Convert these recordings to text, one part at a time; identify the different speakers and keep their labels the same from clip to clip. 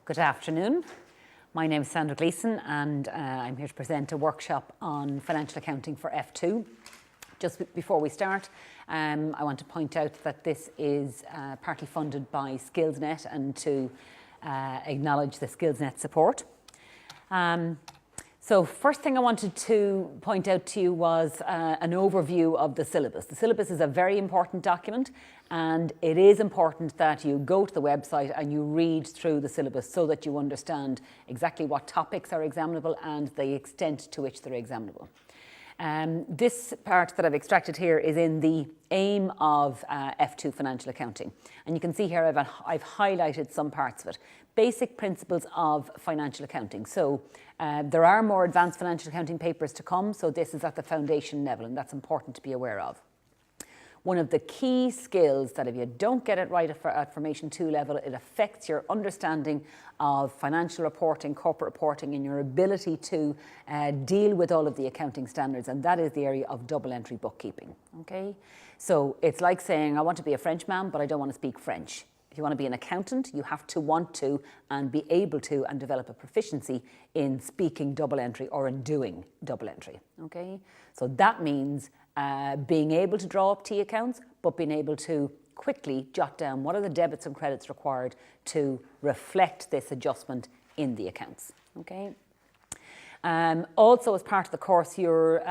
Speaker 1: Good afternoon. My name is Sandra Gleeson and I'm here to present a workshop on financial accounting for F2. Just before we start, I want to point out that this is partly funded by SkillsNet and to acknowledge the SkillsNet support. So first thing I wanted to point out to you was an overview of the syllabus. The syllabus is a very important document, and it is important that you go to the website and you read through the syllabus so that you understand exactly what topics are examinable and the extent to which they're examinable. This part that I've extracted here is in the aim of F2 financial accounting. And you can see here I've highlighted some parts of it. Basic principles of financial accounting. So there are more advanced financial accounting papers to come, so this is at the foundation level, and that's important to be aware of. One of the key skills that if you don't get it right at Formation 2 level, it affects your understanding of financial reporting, corporate reporting, and your ability to deal with all of the accounting standards, and that is the area of double entry bookkeeping. Okay, so it's like saying I want to be a Frenchman, but I don't want to speak French. If you want to be an accountant, you have to want to and be able to and develop a proficiency in speaking double entry or in doing double entry. Okay, so that means being able to draw up T accounts, but being able to quickly jot down what are the debits and credits required to reflect this adjustment in the accounts. Okay. Also, as part of the course, you're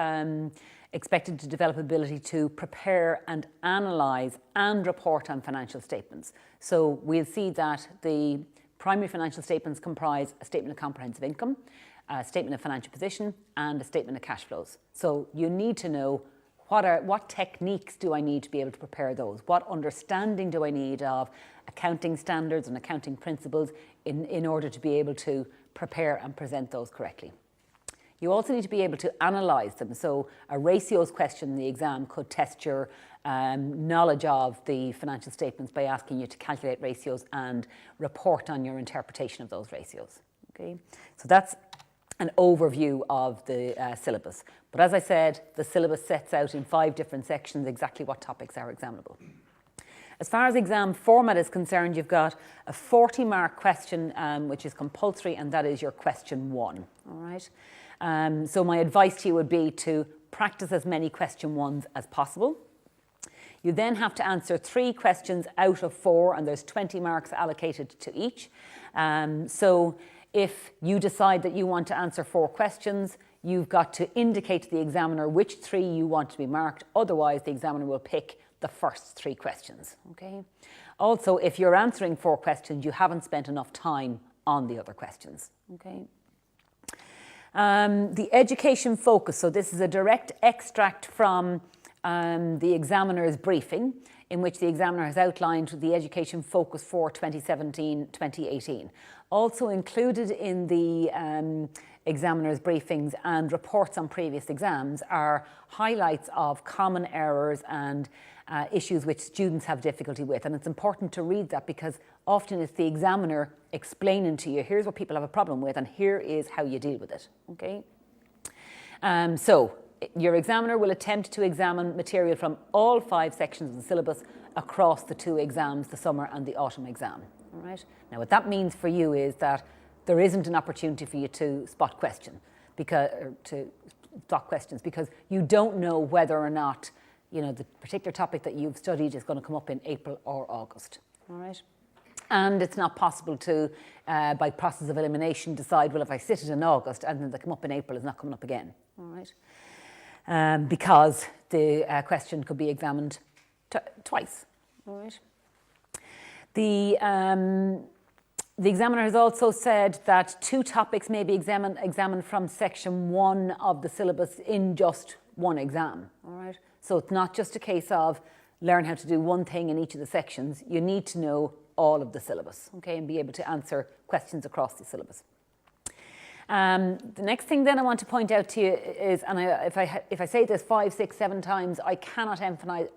Speaker 1: expected to develop ability to prepare and analyse and report on financial statements. So we'll see that the primary financial statements comprise a statement of comprehensive income, a statement of financial position, and a statement of cash flows. So you need to know what techniques do I need to be able to prepare those? What understanding do I need of accounting standards and accounting principles in order to be able to prepare and present those correctly? You also need to be able to analyse them. So a ratios question in the exam could test your knowledge of the financial statements by asking you to calculate ratios and report on your interpretation of those ratios. Okay, so that's an overview of the syllabus. But as I said, the syllabus sets out in 5 different sections exactly what topics are examinable. As far as exam format is concerned, you've got a 40-mark question which is compulsory, and that is your question 1. All right. So my advice to you would be to practice as many question 1s as possible. You then have to answer 3 questions out of 4, and there's 20 marks allocated to each. So if you decide that you want to answer 4 questions, you've got to indicate to the examiner which 3 you want to be marked. Otherwise, the examiner will pick the first 3 questions. Okay. Also, if you're answering 4 questions, you haven't spent enough time on the other questions. Okay. The education focus. So this is a direct extract from the examiner's briefing, in which the examiner has outlined the education focus for 2017-2018. Also included in the examiner's briefings and reports on previous exams are highlights of common errors and issues which students have difficulty with. And it's important to read that because often it's the examiner explaining to you, here's what people have a problem with and here is how you deal with it. Okay. So your examiner will attempt to examine material from all 5 sections of the syllabus across the 2 exams, the summer and the autumn exam. All right. Now, what that means for you is that there isn't an opportunity for you to spot questions because you don't know whether or not the particular topic that you've studied is going to come up in April or August. All right. And it's not possible to, by process of elimination, decide, well, if I sit it in August and then they come up in April, it's not coming up again. All right. Because the question could be examined twice. All right. The examiner has also said that 2 topics may be examined from section 1 of the syllabus in just 1 exam. All right. So it's not just a case of learn how to do one thing in each of the sections. You need to know all of the syllabus, okay, and be able to answer questions across the syllabus. The next thing then I want to point out to you is, and if I say this 5, 6, 7 times, I cannot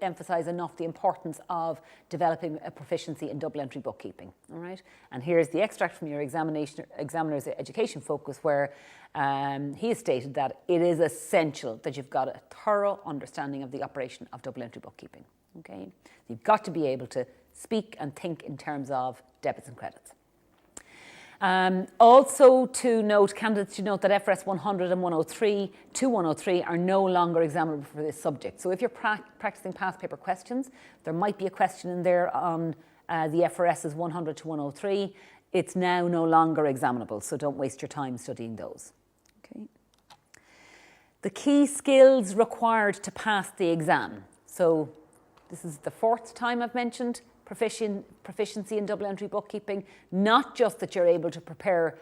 Speaker 1: emphasize enough the importance of developing a proficiency in double entry bookkeeping. All right, and here's the extract from your examiner's education focus, where he has stated that it is essential that you've got a thorough understanding of the operation of double entry bookkeeping. Okay, you've got to be able to speak and think in terms of debits and credits. Also to note, candidates should note that FRS 100 and 103 to 103 are no longer examinable for this subject. So if you're practicing past paper questions, there might be a question in there on the FRSs 100 to 103. It's now no longer examinable, so don't waste your time studying those. Okay. The key skills required to pass the exam. So this is the fourth time I've mentioned proficiency in double entry bookkeeping, not just that you're able to prepare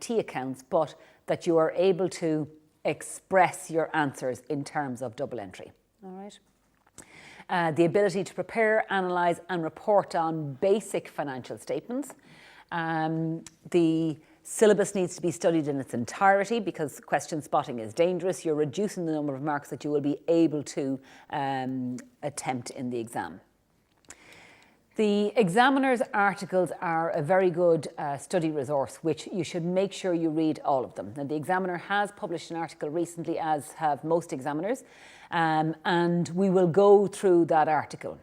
Speaker 1: T accounts, but that you are able to express your answers in terms of double entry. All right. The ability to prepare, analyse and report on basic financial statements. The syllabus needs to be studied in its entirety because question spotting is dangerous. You're reducing the number of marks that you will be able to attempt in the exam. The examiner's articles are a very good study resource, which you should make sure you read all of them. Now, the examiner has published an article recently, as have most examiners, and we will go through that article.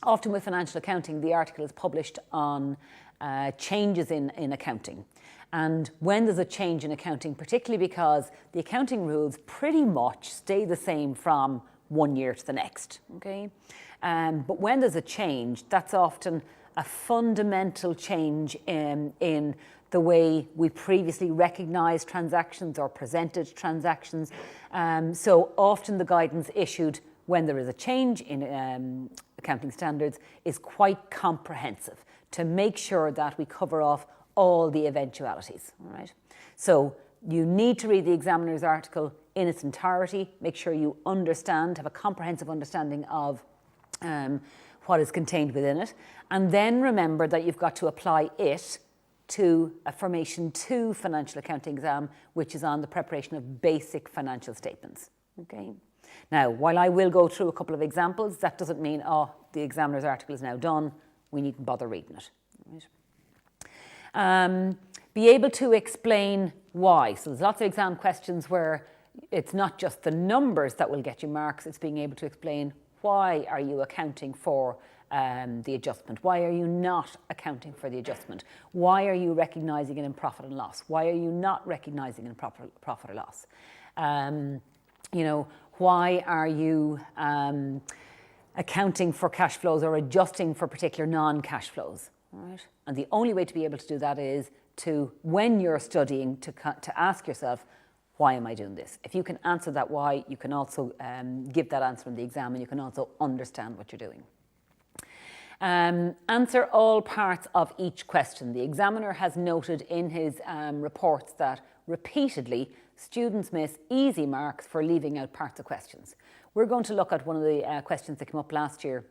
Speaker 1: Often with financial accounting, the article is published on changes in accounting. And when there's a change in accounting, particularly because the accounting rules pretty much stay the same from one year to the next, okay? But when there's a change, that's often a fundamental change in the way we previously recognised transactions or presented transactions. So often the guidance issued when there is a change in accounting standards is quite comprehensive to make sure that we cover off all the eventualities, all right? So you need to read the examiner's article in its entirety, make sure you understand, have a comprehensive understanding of what is contained within it, and then remember that you've got to apply it to a Formation 2 financial accounting exam, which is on the preparation of basic financial statements, okay? Now, while I will go through a couple of examples, that doesn't mean, oh, the examiner's article is now done, we needn't bother reading it, right? Be able to explain why. So there's lots of exam questions where it's not just the numbers that will get you marks, it's being able to explain why are you accounting for the adjustment? Why are you not accounting for the adjustment? Why are you recognising it in profit and loss? Why are you not recognising it in profit or loss? You know, why are you accounting for cash flows or adjusting for particular non-cash flows? All right? And the only way to be able to do that is to, when you're studying, to ask yourself, why am I doing this? If you can answer that why, you can also give that answer in the exam, and you can also understand what you're doing. Answer all parts of each question. The examiner has noted in his reports that repeatedly students miss easy marks for leaving out parts of questions. We're going to look at one of the questions that came up last year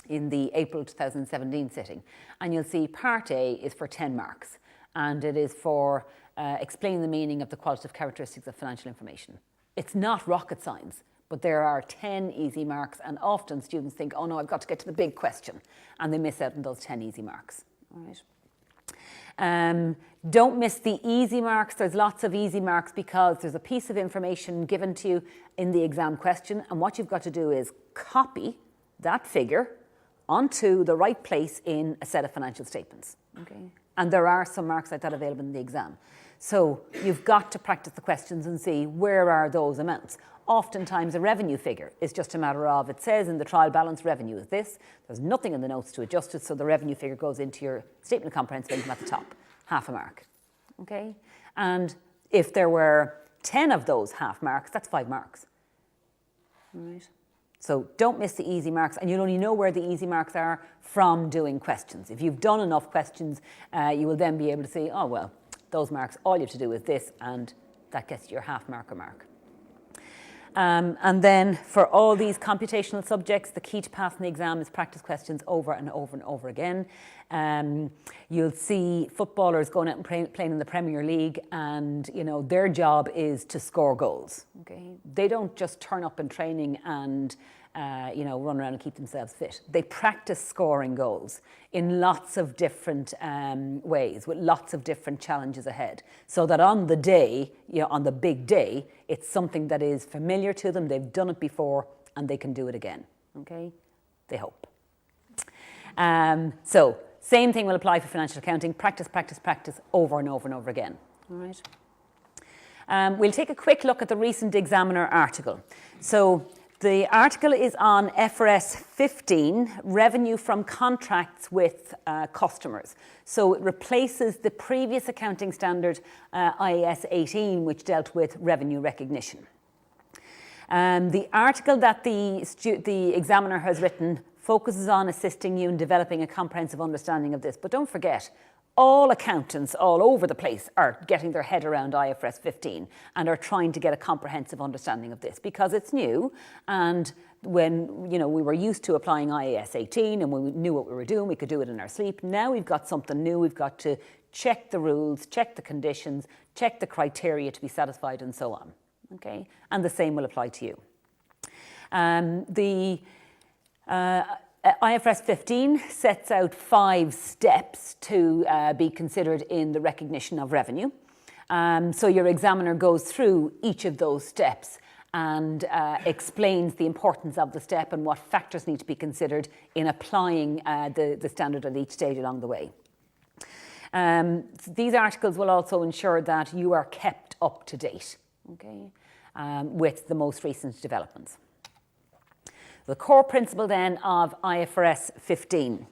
Speaker 1: in the April 2017 sitting, and you'll see part A is for 10 marks, and it is for explaining the meaning of the qualitative characteristics of financial information. It's not rocket science, but there are 10 easy marks, and often students think, oh no, I've got to get to the big question, and they miss out on those 10 easy marks. All right. Don't miss the easy marks. There's lots of easy marks because there's a piece of information given to you in the exam question, and what you've got to do is copy that figure onto the right place in a set of financial statements. Okay? And there are some marks like that available in the exam. So you've got to practice the questions and see where are those amounts. Oftentimes a revenue figure is just a matter of, it says in the trial balance revenue is this, there's nothing in the notes to adjust it, so the revenue figure goes into your statement of comprehensive income at the top, half a mark, okay? And if there were 10 of those half marks, that's 5 marks, all right? So don't miss the easy marks, and you'll only know where the easy marks are from doing questions. If you've done enough questions, you will then be able to say, oh well, those marks, all you have to do is this, and that gets you your half mark or mark. And then for all these computational subjects, the key to passing the exam is practice questions over and over and over again. You'll see footballers going out and playing in the Premier League, and you know their job is to score goals. Okay, they don't just turn up in training and you know, run around and keep themselves fit. They practice scoring goals in lots of different ways, with lots of different challenges ahead, so that on the day, you know, on the big day, it's something that is familiar to them, they've done it before, and they can do it again, okay? They hope. So same thing will apply for financial accounting. Practice, practice, practice over and over and over again. All right. We'll take a quick look at the recent Examiner article. So the article is on FRS 15, revenue from contracts with customers. So it replaces the previous accounting standard, IAS 18, which dealt with revenue recognition. The article that the Examiner has written focuses on assisting you in developing a comprehensive understanding of this. But don't forget, all accountants all over the place are getting their head around IFRS 15 and are trying to get a comprehensive understanding of this because it's new. And when we were used to applying IAS 18 and when we knew what we were doing, we could do it in our sleep. Now we've got something new. We've got to check the rules, check the conditions, check the criteria to be satisfied and so on. Okay, and the same will apply to you. IFRS 15 sets out 5 steps to be considered in the recognition of revenue. So your examiner goes through each of those steps and explains the importance of the step and what factors need to be considered in applying the standard at each stage along the way. These articles will also ensure that you are kept up to date, okay, with the most recent developments. The core principle then of IFRS 15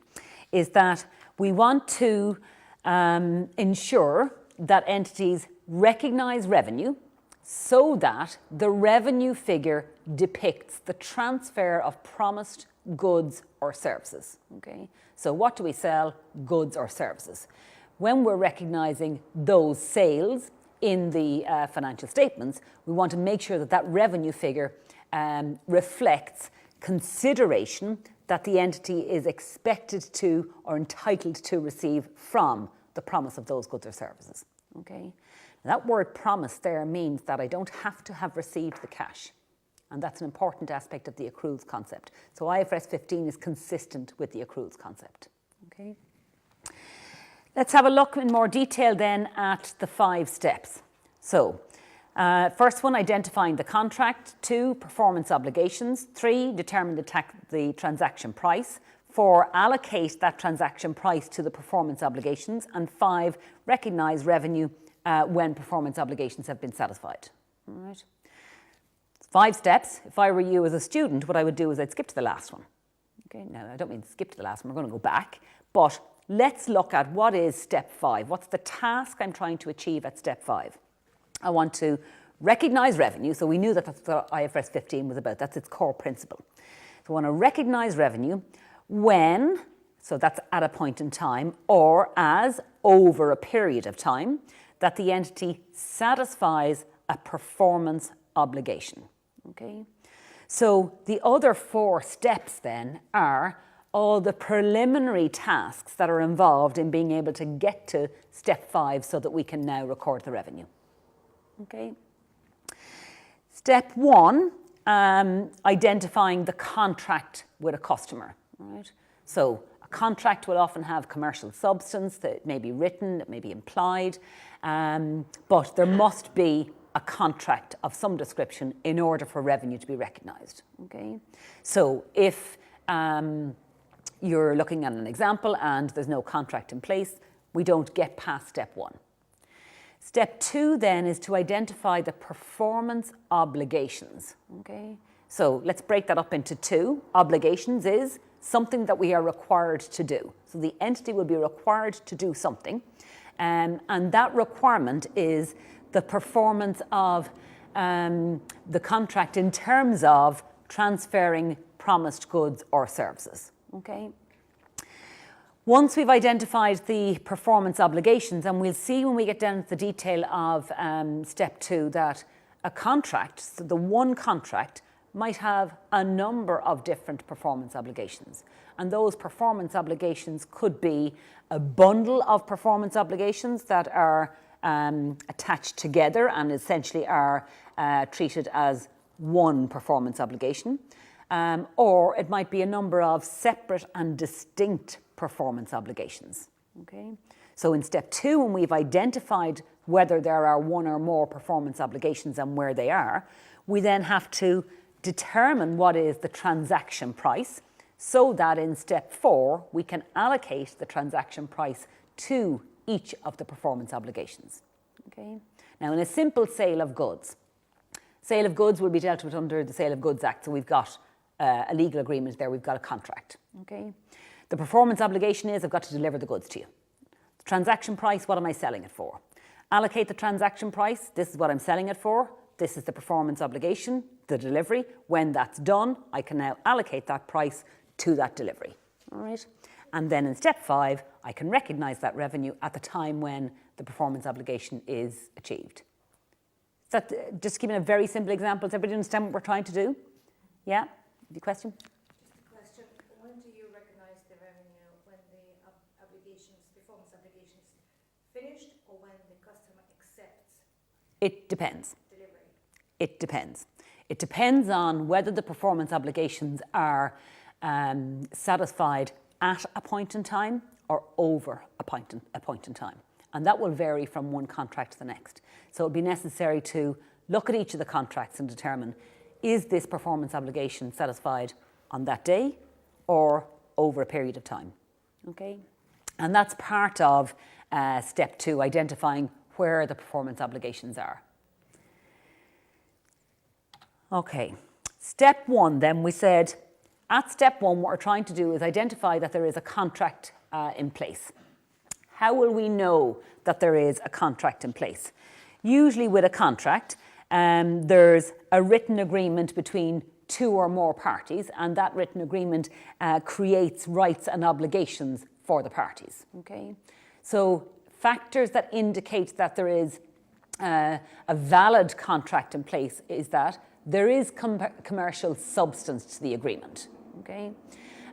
Speaker 1: is that we want to ensure that entities recognise revenue so that the revenue figure depicts the transfer of promised goods or services. Okay? So what do we sell? Goods or services. When we're recognising those sales in the financial statements, we want to make sure that that revenue figure reflects consideration that the entity is expected to or entitled to receive from the promise of those goods or services. Okay? That word promise there means that I don't have to have received the cash. And that's an important aspect of the accruals concept. So IFRS 15 is consistent with the accruals concept. Okay? Let's have a look in more detail then at the 5 steps. So, first one, identifying the contract. 2, performance obligations. 3, determine the transaction price. 4, allocate that transaction price to the performance obligations. And 5, recognise revenue when performance obligations have been satisfied. All right. 5 steps. If I were you as a student, what I would do is I'd skip to the last one. Okay, now I don't mean skip to the last one, we're going to go back, but let's look at what is step 5. What's the task I'm trying to achieve at step 5? I want to recognise revenue, so we knew that that's what IFRS 15 was about, that's its core principle. So I want to recognise revenue when, so that's at a point in time, or as over a period of time, that the entity satisfies a performance obligation. Okay? So the other 4 steps then are all the preliminary tasks that are involved in being able to get to step 5 so that we can now record the revenue. Okay. Step 1, identifying the contract with a customer. Right? So a contract will often have commercial substance that may be written, it may be implied, but there must be a contract of some description in order for revenue to be recognised. Okay. So if you're looking at an example and there's no contract in place, we don't get past step 1. Step 2 then is to identify the performance obligations. Okay? So let's break that up into 2. Obligations is something that we are required to do. So the entity will be required to do something, and that requirement is the performance of the contract in terms of transferring promised goods or services. Okay? Once we've identified the performance obligations, and we'll see when we get down to the detail of step 2 that a contract, so the one contract, might have a number of different performance obligations. And those performance obligations could be a bundle of performance obligations that are attached together and essentially are treated as one performance obligation. Or it might be a number of separate and distinct performance obligations. Okay? So in step 2, when we've identified whether there are one or more performance obligations and where they are, we then have to determine what is the transaction price. so that in step 4, we can allocate the transaction price to each of the performance obligations. Okay. Now, in a simple sale of goods will be dealt with under the Sale of Goods Act, so we've got a legal agreement there, we've got a contract. Okay. The performance obligation is I've got to deliver the goods to you. The transaction price, what am I selling it for? Allocate the transaction price, this is what I'm selling it for, this is the performance obligation, the delivery. When that's done, I can now allocate that price to that delivery. All right. And then in step 5, I can recognise that revenue at the time when the performance obligation is achieved. Is that just giving a very simple example? Does everybody understand what we're trying to do? Yeah? Any question?
Speaker 2: Question. When do you recognise the revenue? When the performance obligations finished, or when the customer accepts?
Speaker 1: It depends.
Speaker 2: Delivery.
Speaker 1: It depends. It depends on whether the performance obligations are satisfied at a point in time or over a point in time. And that will vary from one contract to the next. So it will be necessary to look at each of the contracts and determine, is this performance obligation satisfied on that day or over a period of time? Okay? And that's part of step 2, identifying where the performance obligations are. Okay, step 1 then, we said, at step 1 what we're trying to do is identify that there is a contract in place. How will we know that there is a contract in place? Usually with a contract, there's a written agreement between 2 or more parties, and that written agreement creates rights and obligations for the parties. Okay, so factors that indicate that there is a valid contract in place is that there is commercial substance to the agreement. Okay,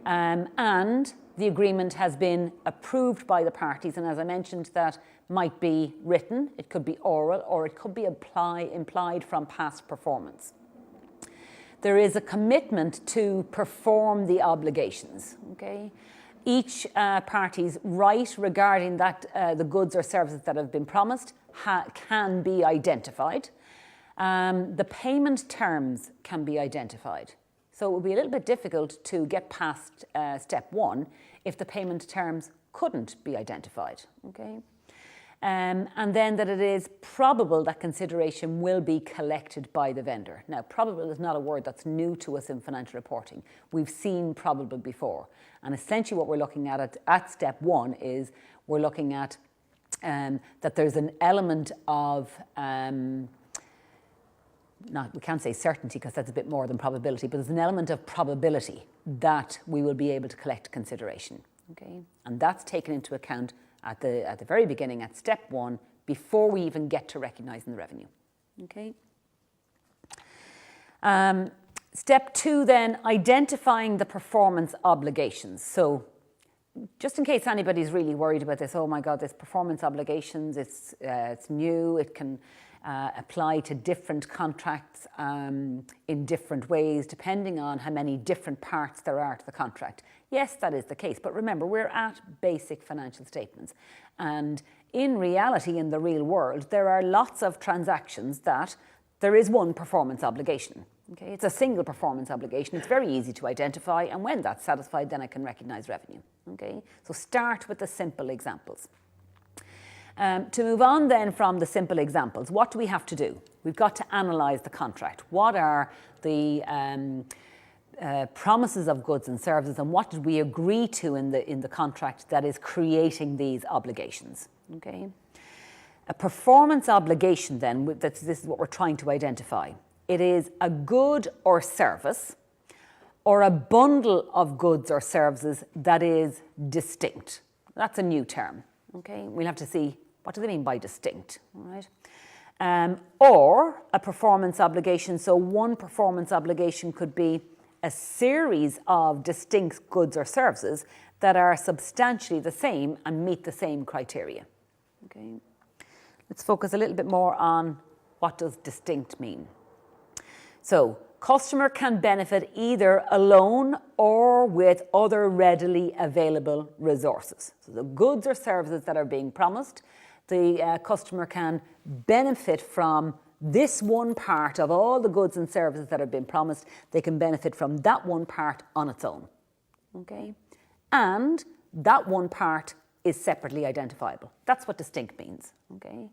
Speaker 1: and the agreement has been approved by the parties, and as I mentioned, that might be written, it could be oral, or it could be implied from past performance. There is a commitment to perform the obligations. Okay, each party's right regarding that the goods or services that have been promised can be identified. The payment terms can be identified. So it would be a little bit difficult to get past step 1 if the payment terms couldn't be identified. Okay, and then that it is probable that consideration will be collected by the vendor. Now, probable is not a word that's new to us in financial reporting. We've seen probable before. And essentially what we're looking at step 1 is we're looking at that there's an element of we can't say certainty because that's a bit more than probability, but there's an element of probability that we will be able to collect consideration. Okay, and that's taken into account at the very beginning, at step 1, before we even get to recognising the revenue. Okay. Step 2 then, identifying the performance obligations. So just in case anybody's really worried about this, oh my God, this performance obligations, it's new, it can apply to different contracts in different ways, depending on how many different parts there are to the contract. Yes, that is the case, but remember, we're at basic financial statements. And in reality, in the real world, there are lots of transactions that there is one performance obligation. Okay, it's a single performance obligation. It's very easy to identify, and when that's satisfied, then I can recognise revenue. Okay, so start with the simple examples. To move on then from the simple examples, what do we have to do? We've got to analyse the contract. What are the promises of goods and services, and what did we agree to in the contract that is creating these obligations? Okay, a performance obligation then, this is what we're trying to identify. It is a good or service or a bundle of goods or services that is distinct. That's a new term. Okay, we'll have to see what do they mean by distinct, all right? Or a performance obligation. So one performance obligation could be a series of distinct goods or services that are substantially the same and meet the same criteria. Okay, let's focus a little bit more on what does distinct mean. So, customer can benefit either alone or with other readily available resources. So the goods or services that are being promised, the customer can benefit from this one part of all the goods and services that have been promised. They can benefit from that one part on its own. okay? And that one part is separately identifiable. That's what distinct means, okay?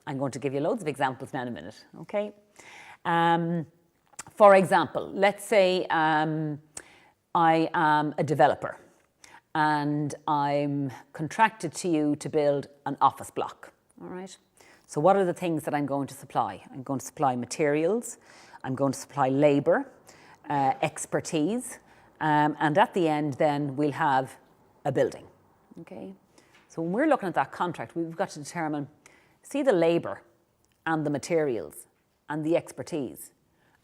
Speaker 1: I'm going to give you loads of examples now in a minute, okay? For example, let's say I am a developer and I'm contracted to you to build an office block, all right? So what are the things that I'm going to supply? I'm going to supply materials, I'm going to supply labour, expertise, and at the end then we'll have a building, okay? So when we're looking at that contract, we've got to determine, see the labour and the materials and the expertise.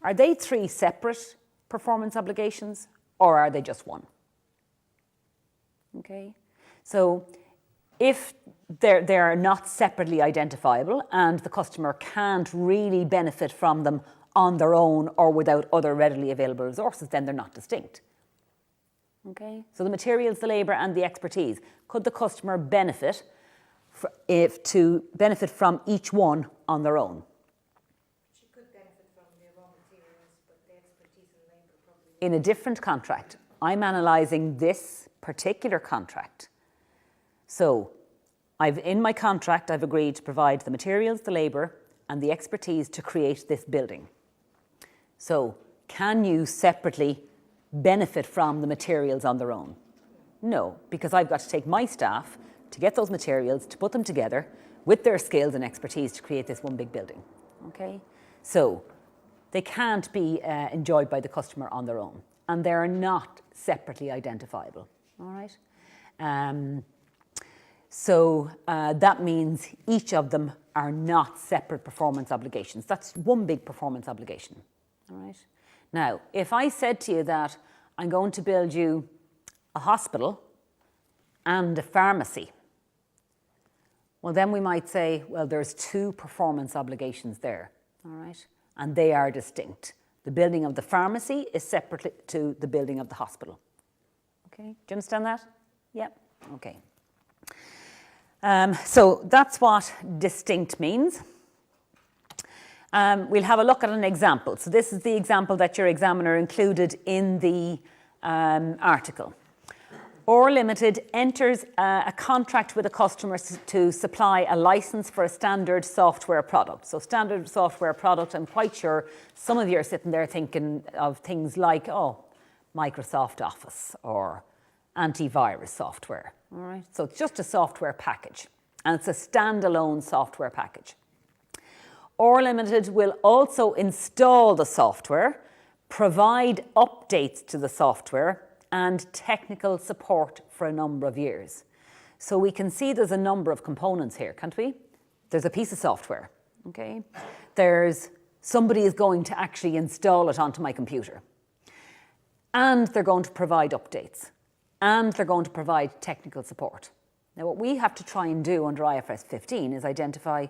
Speaker 1: Are they three separate performance obligations or are they just one? Okay, so if they're not separately identifiable and the customer can't really benefit from them on their own or without other readily available resources, then they're not distinct. Okay, so the materials, the labour and the expertise, could the customer benefit from each one on their own?
Speaker 2: She could benefit from the raw materials, but the expertise and labour probably...
Speaker 1: In a different contract. I'm analysing this particular contract. So in my contract, I've agreed to provide the materials, the labour and the expertise to create this building. So can you separately benefit from the materials on their own? No, because I've got to take my staff to get those materials, to put them together with their skills and expertise to create this one big building, okay? So they can't be enjoyed by the customer on their own, and they're not separately identifiable, all right? So that means each of them are not separate performance obligations. That's one big performance obligation, all right? Now, if I said to you that I'm going to build you a hospital and a pharmacy, well, then we might say, well, there's two performance obligations there, all right? And they are distinct. The building of the pharmacy is separate to the building of the hospital. Okay, do you understand that? Yep, okay. So that's what distinct means. We'll have a look at an example. So this is the example that your examiner included in the article. OR Limited enters a contract with a customer to supply a license for a standard software product. So standard software product, I'm quite sure some of you are sitting there thinking of things like, oh, Microsoft Office or antivirus software. All right, so it's just a software package and it's a standalone software package. OR Limited will also install the software, provide updates to the software and technical support for a number of years. So we can see there's a number of components here, can't we? There's a piece of software, okay? Somebody is going to actually install it onto my computer. And they're going to provide updates. And they're going to provide technical support. Now what we have to try and do under IFRS 15 is identify,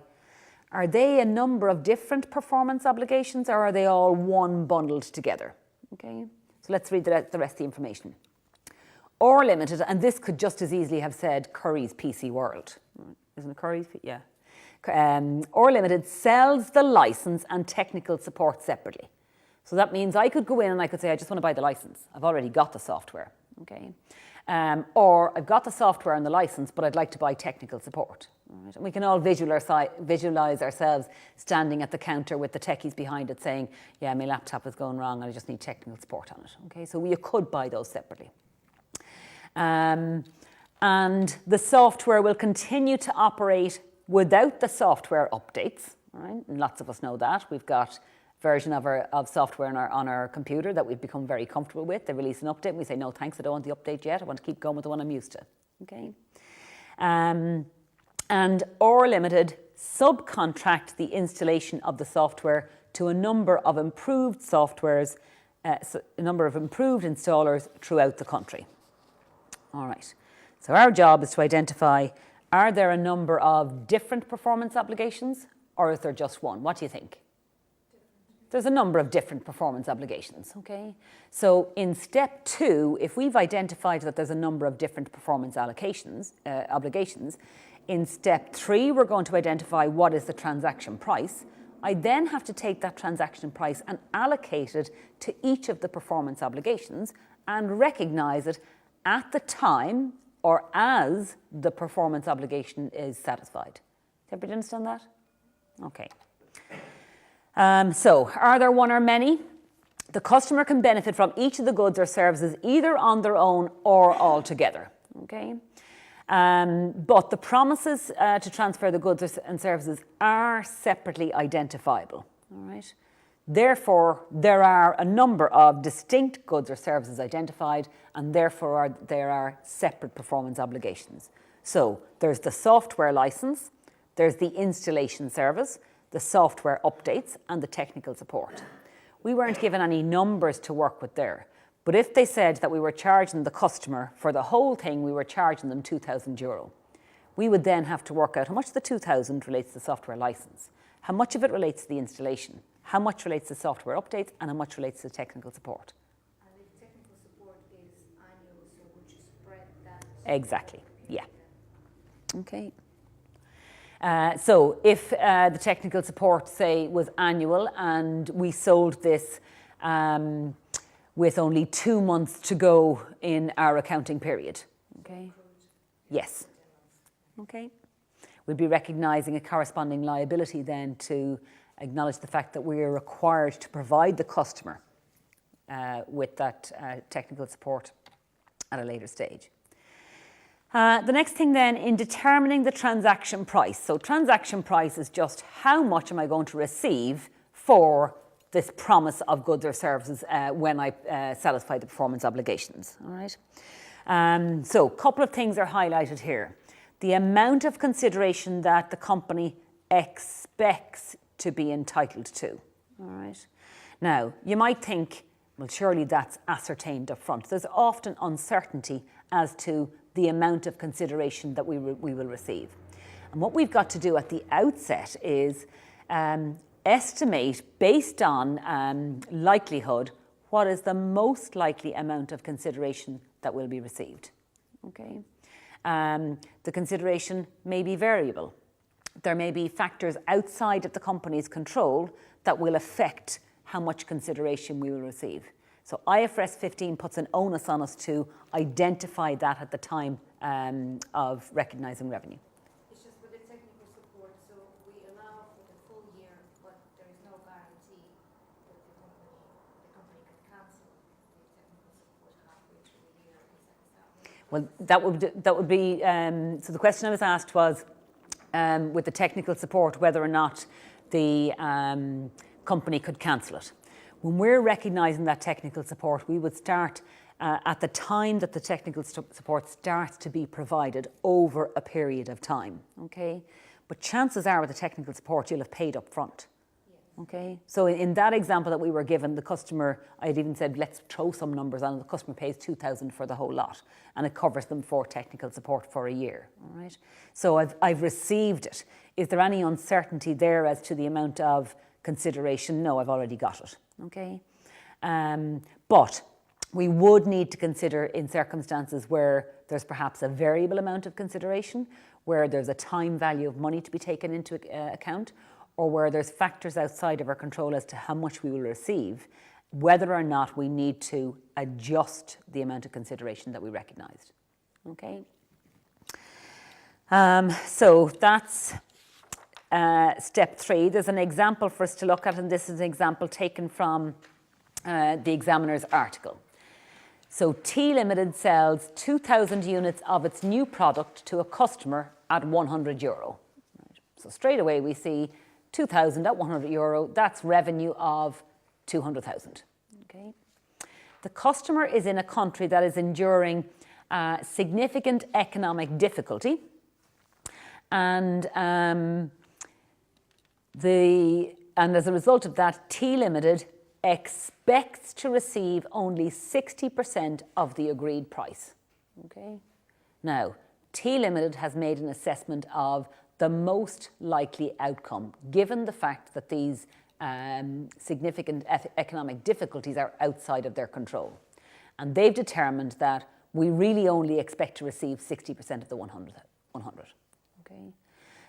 Speaker 1: are they a number of different performance obligations or are they all one bundled together? Okay, so let's read the rest of the information. OR Limited, and this could just as easily have said Curry's PC World. Isn't it Curry's? Yeah. OR Limited sells the license and technical support separately. So that means I could go in and I could say, I just want to buy the license. I've already got the software, okay? Or I've got the software and the license, but I'd like to buy technical support. Right? And we can all visualize ourselves standing at the counter with the techies behind it saying, yeah, my laptop is going wrong and I just need technical support on it. Okay, so you could buy those separately. And the software will continue to operate without the software updates. Right? And lots of us know that. We've got version of software on our computer that we've become very comfortable with. They release an update and we say, no thanks, I don't want the update yet. I want to keep going with the one I'm used to. Okay. And OR Limited subcontract the installation of the software to a number of improved softwares, a number of improved installers throughout the country. All right. So our job is to identify, are there a number of different performance obligations or is there just one? What do you think? There's a number of different performance obligations, okay? So in step 2, if we've identified that there's a number of different performance obligations, in step 3, we're going to identify what is the transaction price. I then have to take that transaction price and allocate it to each of the performance obligations and recognise it at the time or as the performance obligation is satisfied. Does everybody understand that? Okay. So, are there one or many? The customer can benefit from each of the goods or services either on their own or all together. Okay. But the promises to transfer the goods and services are separately identifiable. All right. Therefore, there are a number of distinct goods or services identified, and therefore there are separate performance obligations. So there's the software license, there's the installation service, the software updates, and the technical support. We weren't given any numbers to work with there, but if they said that we were charging the customer for the whole thing, we were charging them €2,000. We would then have to work out how much of the 2,000 relates to the software license, how much of it relates to the installation, how much relates to software updates, and how much relates to technical support.
Speaker 2: And if technical support is annual, so would you spread that?
Speaker 1: Exactly, yeah. Okay. So if the technical support, say, was annual and we sold this with only 2 months to go in our accounting period, okay? Yes. Okay. We'd be recognising a corresponding liability then to acknowledge the fact that we are required to provide the customer with that technical support at a later stage. The next thing then, in determining the transaction price. So transaction price is just how much am I going to receive for this promise of goods or services when I satisfy the performance obligations. All right. So a couple of things are highlighted here. The amount of consideration that the company expects to be entitled to. All right. Now, you might think, well, surely that's ascertained up front. There's often uncertainty as to the amount of consideration that we will receive. And what we've got to do at the outset is estimate, based on likelihood, what is the most likely amount of consideration that will be received. Okay. The consideration may be variable. There may be factors outside of the company's control that will affect how much consideration we will receive. So IFRS 15 puts an onus on us to identify that at the time of recognising revenue.
Speaker 2: It's just with the technical support, so we allow for the full year, but there is no guarantee that the company could cancel the technical support halfway through the year. Is that
Speaker 1: Well, that would be. So the question I was asked was, with the technical support, whether or not the company could cancel it. When we're recognising that technical support, we would start at the time that the technical support starts to be provided over a period of time, okay? But chances are with the technical support, you'll have paid up front, okay? So in that example that we were given, the customer, I had even said, let's throw some numbers on it. The customer pays $2,000 for the whole lot, and it covers them for technical support for a year, all right? So I've received it. Is there any uncertainty there as to the amount of consideration? No, I've already got it. Okay, but we would need to consider in circumstances where there's perhaps a variable amount of consideration, where there's a time value of money to be taken into account, or where there's factors outside of our control as to how much we will receive, whether or not we need to adjust the amount of consideration that we recognised. Okay, so that's step 3. There's an example for us to look at, and this is an example taken from the Examiner's article. So T Limited sells 2,000 units of its new product to a customer at €100. Right. So straight away we see 2,000 at €100, that's revenue of 200,000. Okay. The customer is in a country that is enduring significant economic difficulty, and as a result of that, T Limited expects to receive only 60% of the agreed price. Okay. Now, T Limited has made an assessment of the most likely outcome, given the fact that these significant economic difficulties are outside of their control. And they've determined that we really only expect to receive 60% of the 100. Okay.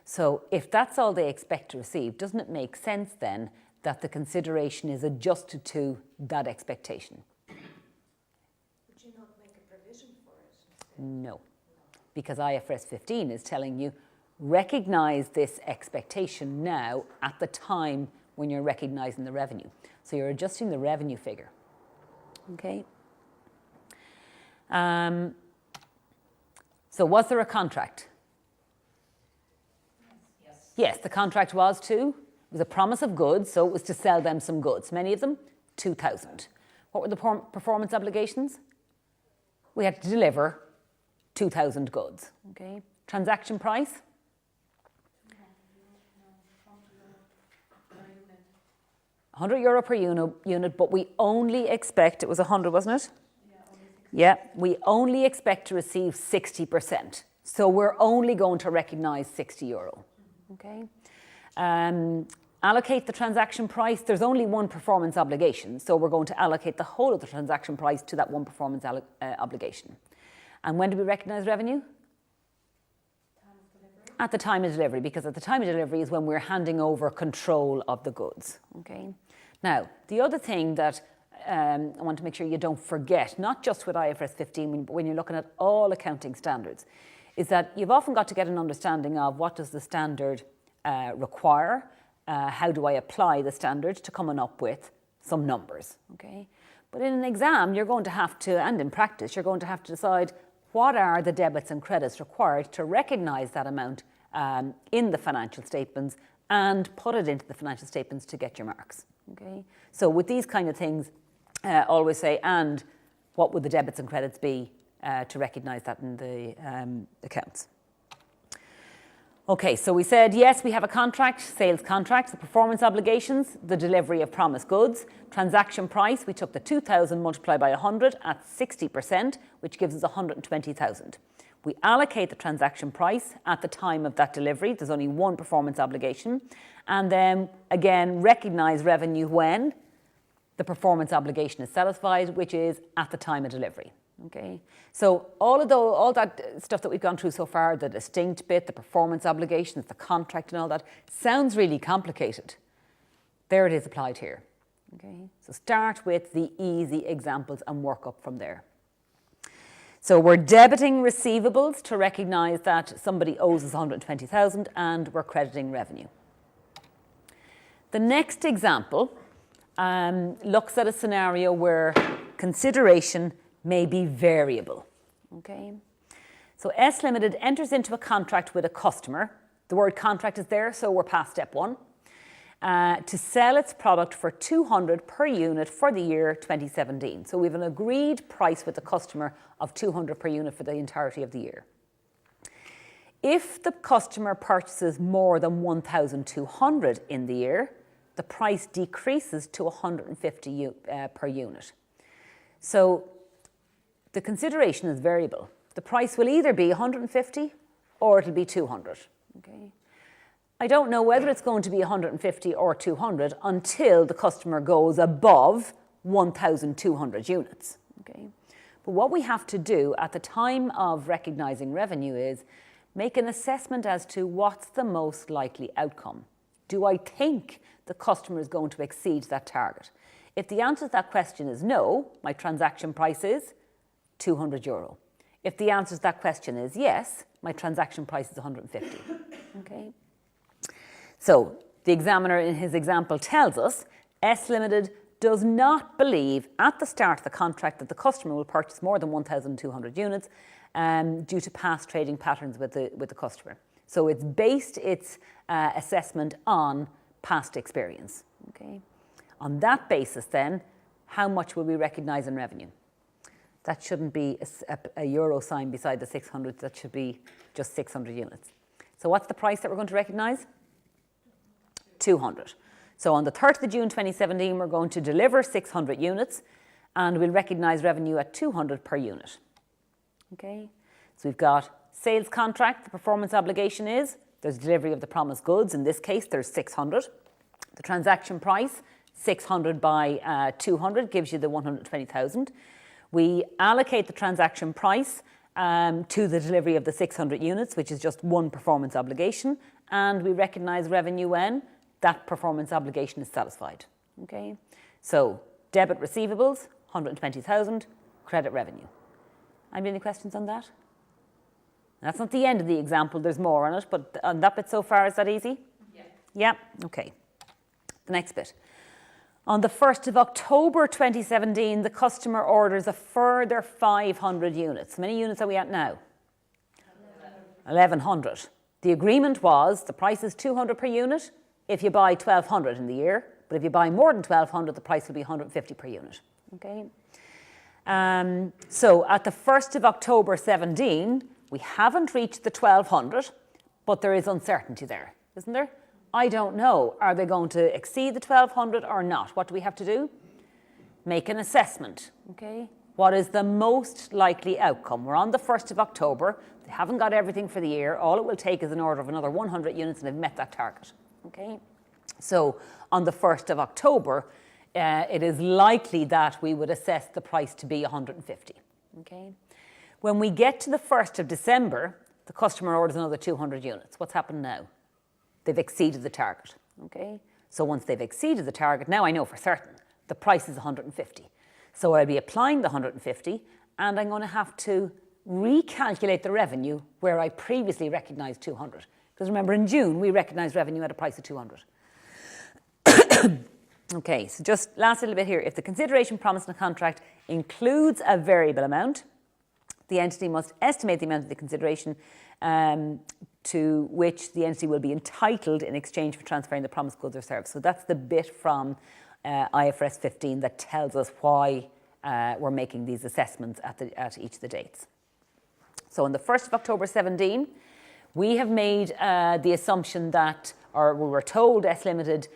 Speaker 1: So if that's all they expect to receive, doesn't it make sense then that the consideration is adjusted to that expectation? No, because IFRS 15 is telling you recognize this expectation now at the time when you're recognizing the revenue. So you're adjusting the revenue figure. Okay. So was there a contract? Yes, the contract was to, it was a promise of goods, so it was to sell them some goods. Many of them, 2,000. What were the performance obligations? We had to deliver 2,000 goods. Okay. Transaction price? €100 per unit, but we only expect, it was 100, wasn't it? Yeah, we only expect to receive 60%. So we're only going to recognise €60. Okay. Allocate the transaction price. There's only one performance obligation, so we're going to allocate the whole of the transaction price to that one performance obligation. And when do we recognise revenue? At the time of delivery, because at the time of delivery is when we're handing over control of the goods. Okay. Now, the other thing that I want to make sure you don't forget, not just with IFRS 15, but when you're looking at all accounting standards, is that you've often got to get an understanding of what does the standard require, how do I apply the standard to coming up with some numbers, okay? But in an exam, you're going to have to, and in practice, you're going to have to decide what are the debits and credits required to recognise that amount in the financial statements and put it into the financial statements to get your marks, okay? So with these kind of things, always say, and what would the debits and credits be to recognise that in the accounts. Okay, so we said, yes, we have a contract, sales contract, the performance obligations, the delivery of promised goods, transaction price, we took the 2,000 multiplied by 100 at 60%, which gives us 120,000. We allocate the transaction price at the time of that delivery, there's only one performance obligation, and then again, recognise revenue when the performance obligation is satisfied, which is at the time of delivery. Okay, so all that stuff that we've gone through so far, the distinct bit, the performance obligations, the contract and all that, sounds really complicated. There it is applied here. Okay, so start with the easy examples and work up from there. So we're debiting receivables to recognise that somebody owes us 120,000 and we're crediting revenue. The next example looks at a scenario where consideration may be variable, okay? So S Limited enters into a contract with a customer. The word contract is there, so we're past step one. To sell its product for 200 per unit for the year 2017. So we have an agreed price with the customer of 200 per unit for the entirety of the year. If the customer purchases more than 1,200 in the year, the price decreases to 150 per unit. So the consideration is variable. The price will either be 150 or it'll be 200. Okay. I don't know whether it's going to be 150 or 200 until the customer goes above 1,200 units. Okay. But what we have to do at the time of recognising revenue is make an assessment as to what's the most likely outcome. Do I think the customer is going to exceed that target? If the answer to that question is no, my transaction price is €200. If the answer to that question is yes, my transaction price is 150. Okay. So the examiner in his example tells us S Limited does not believe at the start of the contract that the customer will purchase more than 1,200 units due to past trading patterns with the customer. So it's based its assessment on past experience. Okay. On that basis then, how much will we recognise in revenue? That shouldn't be a euro sign beside the 600, that should be just 600 units. So what's the price that we're going to recognise? 200. So on the 30th of June 2017, we're going to deliver 600 units and we'll recognise revenue at 200 per unit. Okay, so we've got sales contract, the performance obligation is, there's delivery of the promised goods, in this case there's 600. The transaction price, 600 by 200 gives you the 120,000. We allocate the transaction price to the delivery of the 600 units, which is just one performance obligation, and we recognise revenue when that performance obligation is satisfied. Okay, so debit receivables, 120,000, credit revenue. Any questions on that? And that's not the end of the example, there's more on it, but on that bit so far, is that easy?
Speaker 2: Yeah.
Speaker 1: Yeah, okay. The next bit. On the 1st of October 2017, the customer orders a further 500 units. How many units are we at now? 1,100. The agreement was the price is 200 per unit if you buy 1,200 in the year, but if you buy more than 1,200, the price will be 150 per unit. Okay. So at the 1st of October 17, we haven't reached the 1,200, but there is uncertainty there, isn't there? I don't know. Are they going to exceed the 1,200 or not? What do we have to do? Make an assessment. Okay. What is the most likely outcome? We're on the 1st of October. They haven't got everything for the year. All it will take is an order of another 100 units and they've met that target. Okay. So on the 1st of October, it is likely that we would assess the price to be 150. Okay. When we get to the 1st of December, the customer orders another 200 units. What's happened now? They've exceeded the target. Okay. So once they've exceeded the target, now I know for certain the price is 150. So I'll be applying the 150 and I'm going to have to recalculate the revenue where I previously recognised 200. Because remember in June we recognised revenue at a price of 200. Okay, so just last little bit here. If the consideration promised in a contract includes a variable amount, the entity must estimate the amount of the consideration to which the entity will be entitled in exchange for transferring the promised goods or service. So that's the bit from IFRS 15 that tells us why we're making these assessments at each of the dates. So on the 1st of October 17, we have made the assumption that, or we were told S Limited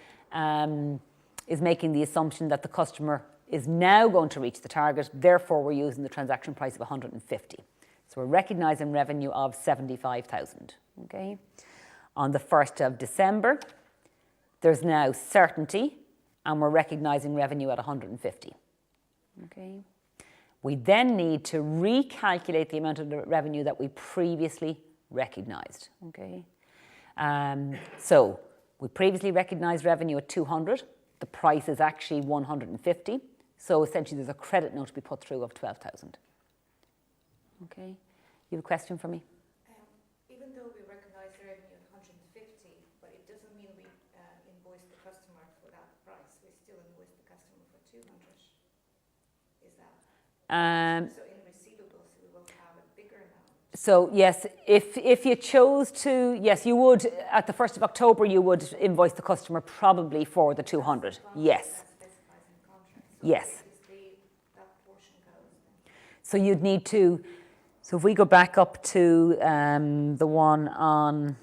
Speaker 1: is making the assumption that the customer is now going to reach the target, therefore we're using the transaction price of 150. So we're recognising revenue of 75,000. Okay. On the 1st of December, there's now certainty and we're recognising revenue at 150. Okay. We then need to recalculate the amount of the revenue that we previously recognised. Okay. So we previously recognised revenue at 200. The price is actually 150. So essentially there's a credit note to be put through of 12,000. Okay. You have a question for me?
Speaker 2: Even though we recognise the revenue at 150, but it doesn't mean we invoice the customer for that price. We still invoice the customer for 200. Is that? So in receivables, we will have a bigger amount.
Speaker 1: So yes, if you chose to, yes, you would, at the 1st of October, you would invoice the customer probably for the 200. Yes. Yes.
Speaker 2: That portion goes.
Speaker 1: So you'd need to, so if we go back up to the one on,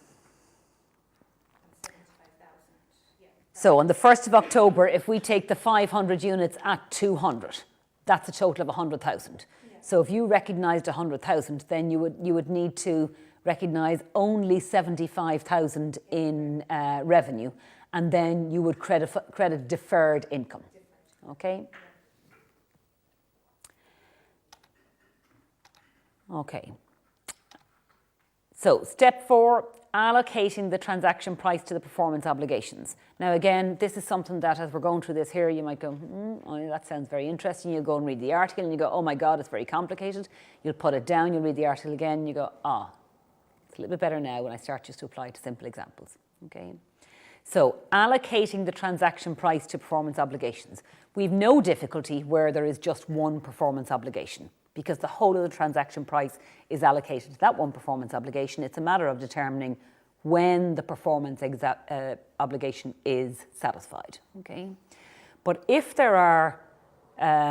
Speaker 1: so on the 1st of October, if we take the 500 units at 200, that's a total of 100,000. Yeah. So if you recognised 100,000, then you would need to recognise only 75,000 in revenue, and then you would credit deferred income. Okay. Okay. So step 4, allocating the transaction price to the performance obligations. Now again, this is something that as we're going through this here, you might go, oh, that sounds very interesting. You'll go and read the article and you go, oh my God, it's very complicated. You'll put it down, you'll read the article again, and you go, it's a little bit better now when I start just to apply to simple examples. Okay. So allocating the transaction price to performance obligations. We've no difficulty where there is just one performance obligation because the whole of the transaction price is allocated to that one performance obligation. It's a matter of determining when the performance obligation is satisfied. Okay? But if there are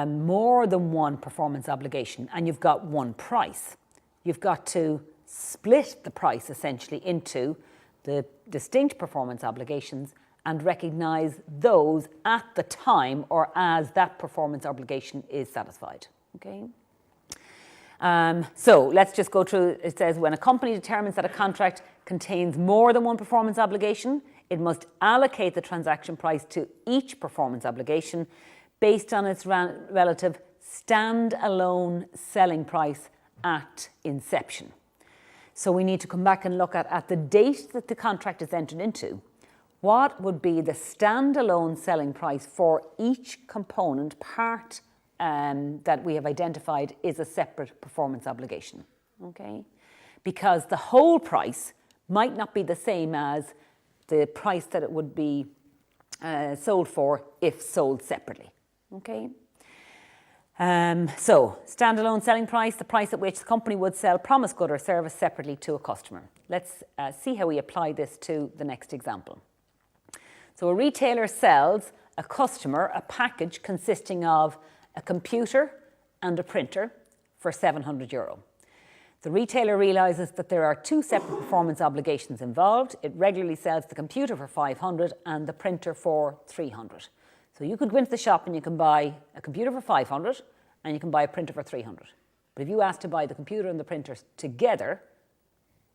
Speaker 1: more than one performance obligation and you've got one price, you've got to split the price essentially into the distinct performance obligations and recognise those at the time or as that performance obligation is satisfied. Okay. So let's just go through. It says when a company determines that a contract contains more than one performance obligation, it must allocate the transaction price to each performance obligation based on its relative stand-alone selling price at inception. So we need to come back and look at the date that the contract is entered into, what would be the standalone selling price for each component part that we have identified is a separate performance obligation, okay? because the whole price might not be the same as the price that it would be sold for if sold separately. Okay. So, standalone selling price, the price at which the company would sell promised good or service separately to a customer. Let's see how we apply this to the next example. So, a retailer sells a customer a package consisting of a computer and a printer for €700. The retailer realises that there are two separate performance obligations involved. It regularly sells the computer for €500 and the printer for €300. So you could go into the shop and you can buy a computer for €500 and you can buy a printer for €300. But if you ask to buy the computer and the printer together,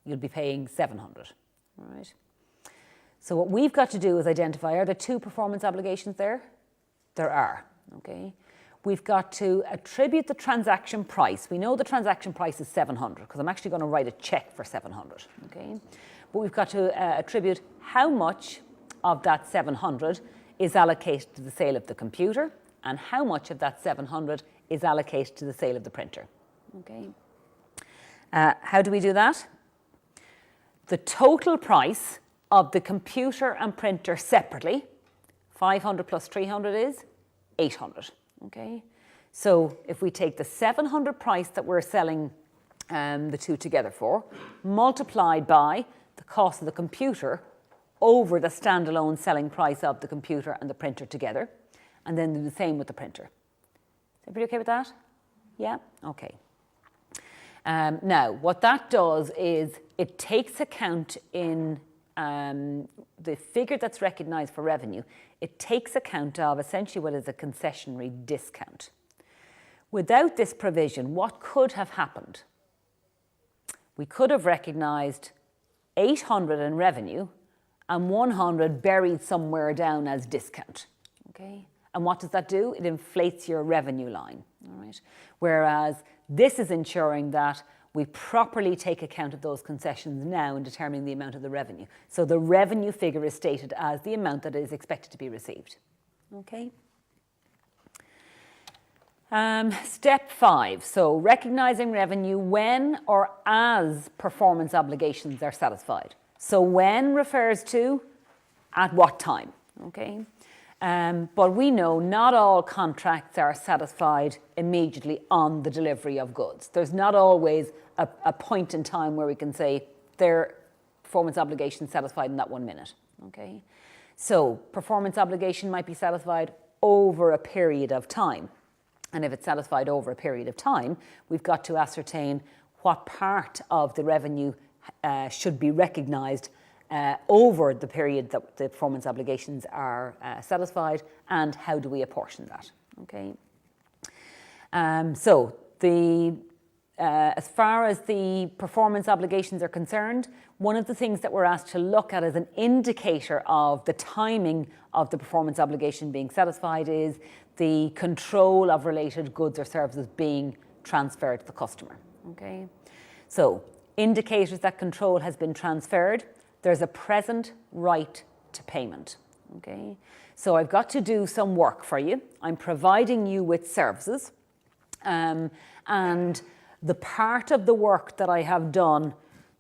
Speaker 1: you'll be paying €700. All right. So what we've got to do is identify, are there two performance obligations there? There are. Okay. We've got to attribute the transaction price. We know the transaction price is $700 because I'm actually going to write a check for $700. Okay. But we've got to attribute how much of that $700 is allocated to the sale of the computer and how much of that $700 is allocated to the sale of the printer. Okay. How do we do that? The total price of the computer and printer separately, 500 plus 300 is 800. Okay. So if we take the 700 price that we're selling the two together for, multiplied by the cost of the computer over the standalone selling price of the computer and the printer together, and then do the same with the printer. Is everybody okay with that? Yeah? Okay. Now, what that does is it takes account in the figure that's recognised for revenue, it takes account of essentially what is a concessionary discount. Without this provision, what could have happened? We could have recognised 800 in revenue and 100 buried somewhere down as discount. Okay? And what does that do? It inflates your revenue line. All right? Whereas this is ensuring that we properly take account of those concessions now in determining the amount of the revenue. So the revenue figure is stated as the amount that is expected to be received. Okay? Step 5, so recognising revenue when or as performance obligations are satisfied. So when refers to at what time, okay? But we know not all contracts are satisfied immediately on the delivery of goods. There's not always a point in time where we can say their performance obligation satisfied in that 1 minute, okay? So performance obligation might be satisfied over a period of time. And if it's satisfied over a period of time, we've got to ascertain what part of the revenue should be recognised over the period that the performance obligations are satisfied, and how do we apportion that, okay? So as far as the performance obligations are concerned, one of the things that we're asked to look at as an indicator of the timing of the performance obligation being satisfied is the control of related goods or services being transferred to the customer, okay? So indicators that control has been transferred, there's a present right to payment, okay? So I've got to do some work for you. I'm providing you with services, and the part of the work that I have done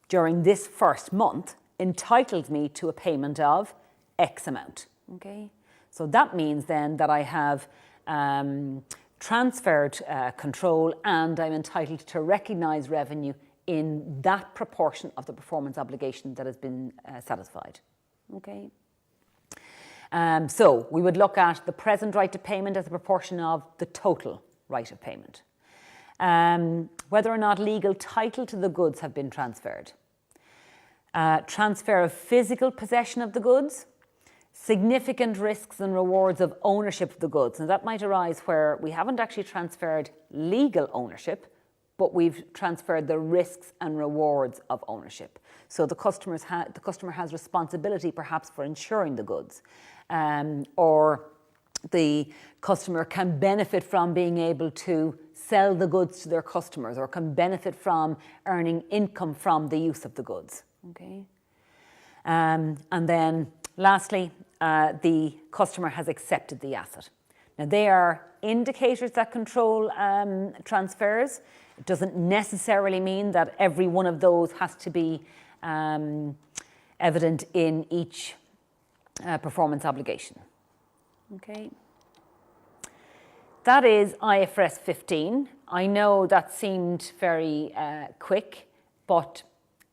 Speaker 1: during this first month entitles me to a payment of X amount, okay? So that means then that I have transferred control and I'm entitled to recognise revenue in that proportion of the performance obligation that has been satisfied, okay? So we would look at the present right to payment as a proportion of the total right of payment. Whether or not legal title to the goods have been transferred. Transfer of physical possession of the goods. Significant risks and rewards of ownership of the goods. And that might arise where we haven't actually transferred legal ownership, but we've transferred the risks and rewards of ownership. So the customer has responsibility perhaps for insuring the goods, or the customer can benefit from being able to sell the goods to their customers, or can benefit from earning income from the use of the goods. Okay. And then lastly, the customer has accepted the asset. Now they are indicators that control transfers. It doesn't necessarily mean that every one of those has to be evident in each performance obligation. Okay. That is IFRS 15. I know that seemed very quick, but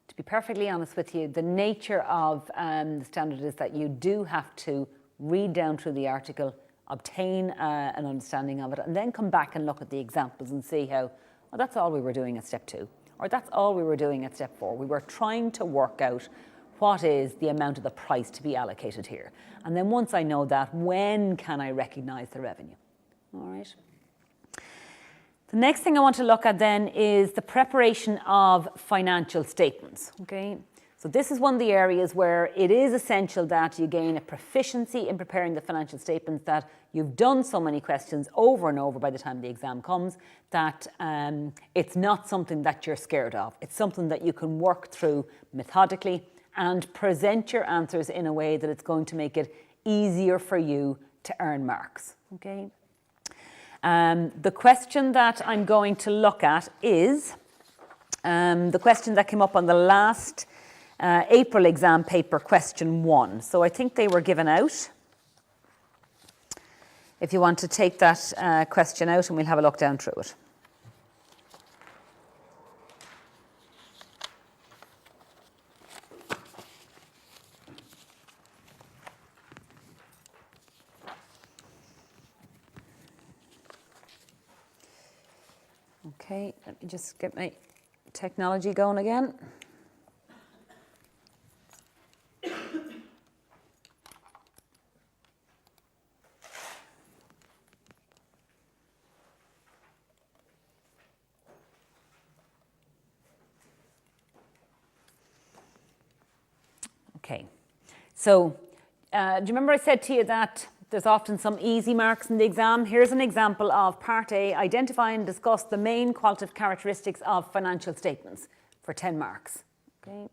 Speaker 1: to be perfectly honest with you, the nature of the standard is that you do have to read down through the article, obtain an understanding of it, and then come back and look at the examples and see how, well, that's all we were doing at step 2, or that's all we were doing at step 4. We were trying to work out what is the amount of the price to be allocated here. And then once I know that, when can I recognise the revenue? All right. The next thing I want to look at then is the preparation of financial statements. Okay. So this is one of the areas where it is essential that you gain a proficiency in preparing the financial statements, that you've done so many questions over and over by the time the exam comes, that it's not something that you're scared of. It's something that you can work through methodically and present your answers in a way that it's going to make it easier for you to earn marks. Okay. The question that I'm going to look at is the question that came up on the last April exam paper, question 1. So I think they were given out. If you want to take that question out, and we'll have a look down through it. Okay, let me just get my technology going again. Okay, so do you remember I said to you that there's often some easy marks in the exam? Here's an example of Part A, identify and discuss the main qualitative characteristics of financial statements, for 10 marks. Okay,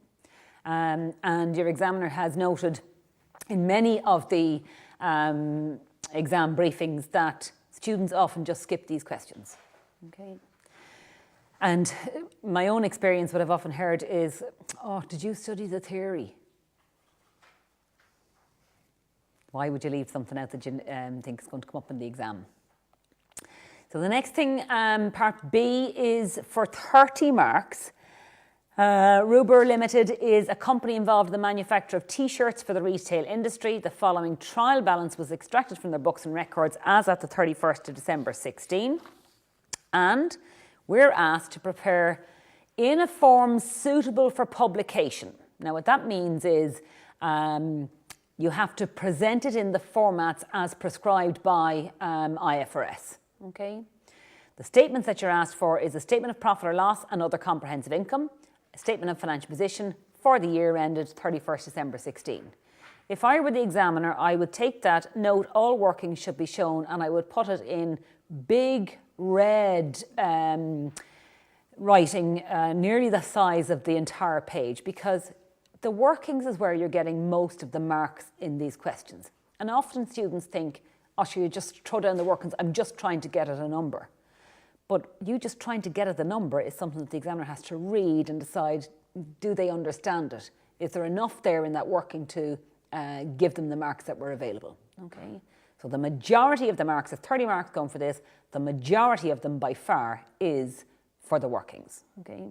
Speaker 1: and your examiner has noted in many of the exam briefings that students often just skip these questions. Okay. And my own experience, what I've often heard is, oh, did you study the theory? Why would you leave something out that you think is going to come up in the exam? So the next thing, Part B, is for 30 marks. Ruber Limited is a company involved in the manufacture of T-shirts for the retail industry. The following trial balance was extracted from their books and records as at the 31st of December 16. And we're asked to prepare in a form suitable for publication. Now what that means is you have to present it in the formats as prescribed by IFRS. Okay. The statements that you're asked for is a statement of profit or loss and other comprehensive income, a statement of financial position for the year ended 31st December 16. If I were the examiner, I would take that note, all workings should be shown, and I would put it in big red writing, nearly the size of the entire page, because the workings is where you're getting most of the marks in these questions. And often students think, oh, sure, you just throw down the workings, I'm just trying to get at a number. But you just trying to get at the number is something that the examiner has to read and decide, do they understand it? Is there enough there in that working to give them the marks that were available? Okay. So the majority of the marks, if 30 marks going for this, the majority of them by far is for the workings. Okay.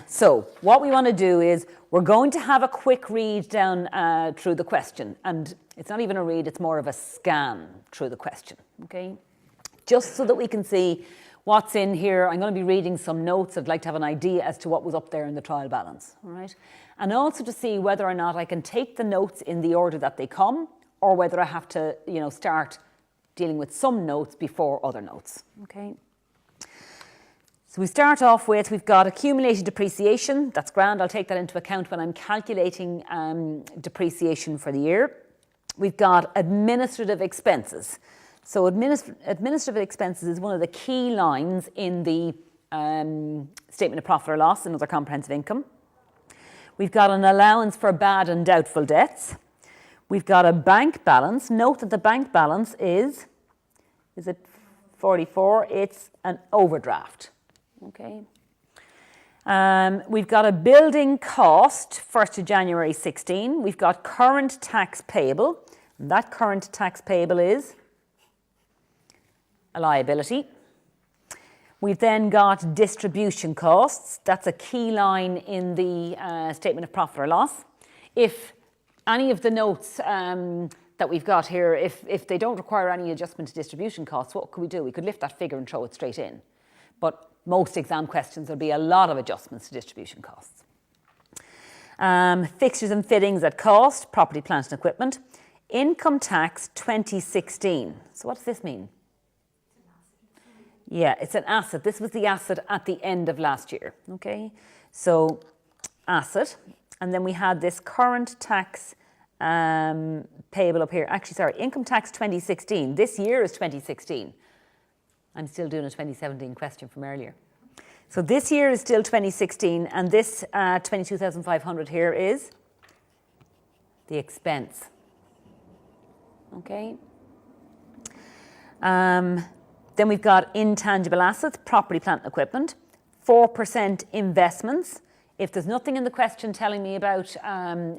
Speaker 1: So what we want to do is we're going to have a quick read down through the question, and it's not even a read, it's more of a scan through the question, okay? Just so that we can see what's in here. I'm going to be reading some notes. I'd like to have an idea as to what was up there in the trial balance, all right? And also to see whether or not I can take the notes in the order that they come, or whether I have to, start dealing with some notes before other notes, okay? So we start off with, we've got accumulated depreciation. That's grand. I'll take that into account when I'm calculating depreciation for the year. We've got administrative expenses. So administrative expenses is one of the key lines in the statement of profit or loss and other comprehensive income. We've got an allowance for bad and doubtful debts. We've got a bank balance. Note that the bank balance is it 44, it's an overdraft. Okay. We've got a building cost, 1st of January 16. We've got current tax payable. And that current tax payable is a liability. We've then got distribution costs. That's a key line in the statement of profit or loss. If any of the notes that we've got here, if they don't require any adjustment to distribution costs, what could we do? We could lift that figure and throw it straight in. But most exam questions, there'll be a lot of adjustments to distribution costs. Fixtures and fittings at cost, property, plant and equipment. Income tax 2016. So what does this mean? Yeah, it's an asset. This was the asset at the end of last year, okay? So, asset. And then we had this current tax payable up here. Actually, sorry, income tax 2016. This year is 2016. I'm still doing a 2017 question from earlier. So this year is still 2016, and this 22,500 here is the expense, okay? Then we've got intangible assets, property, plant and equipment, 4% investments. If there's nothing in the question telling me about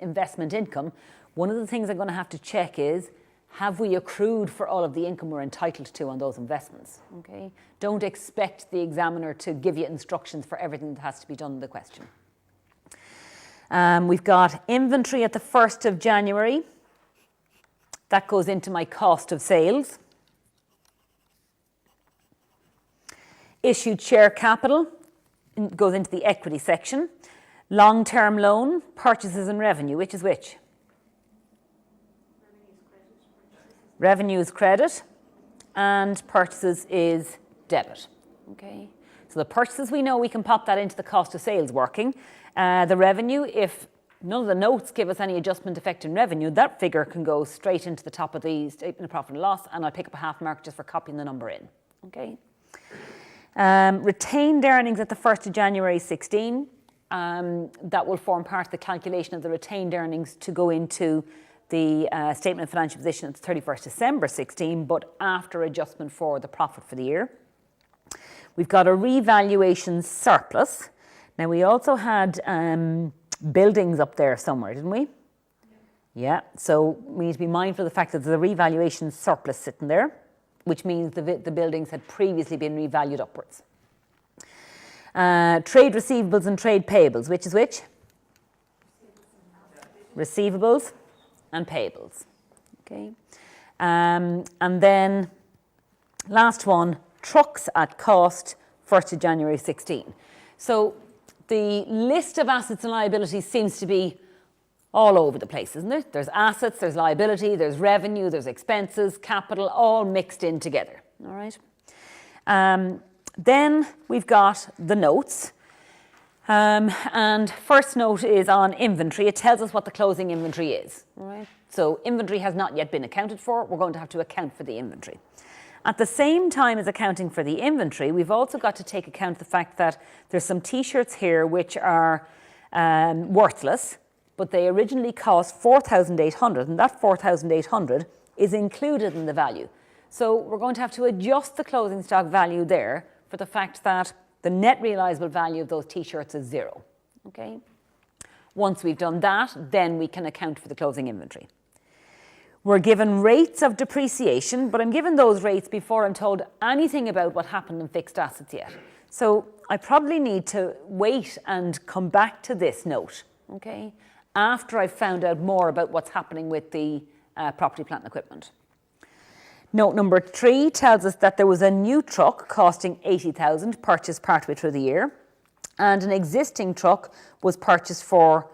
Speaker 1: investment income, one of the things I'm going to have to check is, have we accrued for all of the income we're entitled to on those investments? Okay? Don't expect the examiner to give you instructions for everything that has to be done in the question. We've got inventory at the 1st of January. That goes into my cost of sales. Issued share capital goes into the equity section. Long-term loan, purchases and revenue, which is which? Revenue is credit and purchases is debit. Okay. So the purchases, we know we can pop that into the cost of sales working. The revenue, if none of the notes give us any adjustment effect in revenue, that figure can go straight into the top of the statement of profit and loss, and I'll pick up a half mark just for copying the number in. Okay. Retained earnings at the 1st of January 16. That will form part of the calculation of the retained earnings to go into the statement of financial position at the 31st December 16, but after adjustment for the profit for the year. We've got a revaluation surplus. Now we also had buildings up there somewhere, didn't we? Yeah, so we need to be mindful of the fact that there's a revaluation surplus sitting there, which means the buildings had previously been revalued upwards. Trade receivables and trade payables, which is which? Receivables and payables. Okay. And then last one, trucks at cost, 1st of January 16. So the list of assets and liabilities seems to be all over the place, isn't it? There's assets, there's liability, there's revenue, there's expenses, capital, all mixed in together, all right? Then we've got the notes. And first note is on inventory. It tells us what the closing inventory is, all right? So inventory has not yet been accounted for. We're going to have to account for the inventory. At the same time as accounting for the inventory, we've also got to take account of the fact that there's some t-shirts here which are worthless, but they originally cost 4,800, and that 4,800 is included in the value. So we're going to have to adjust the closing stock value there for the fact that the net realisable value of those t-shirts is 0, okay? Once we've done that, then we can account for the closing inventory. We're given rates of depreciation, but I'm given those rates before I'm told anything about what happened in fixed assets yet. So I probably need to wait and come back to this note, okay, after I've found out more about what's happening with the property, plant and equipment. Note number 3 tells us that there was a new truck costing 80,000 purchased partway through the year, and an existing truck was purchased for,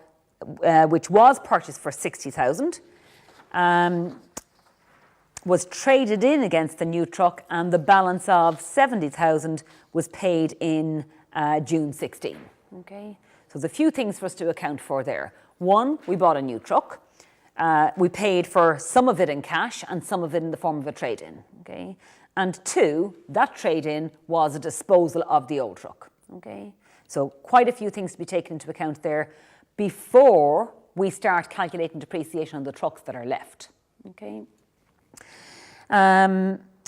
Speaker 1: which was purchased for 60,000, was traded in against the new truck, and the balance of 70,000 was paid in June 16. Okay, so there's a few things for us to account for there. One, we bought a new truck. We paid for some of it in cash and some of it in the form of a trade-in, okay? And 2, that trade-in was a disposal of the old truck, okay? So quite a few things to be taken into account there before we start calculating depreciation on the trucks that are left, okay?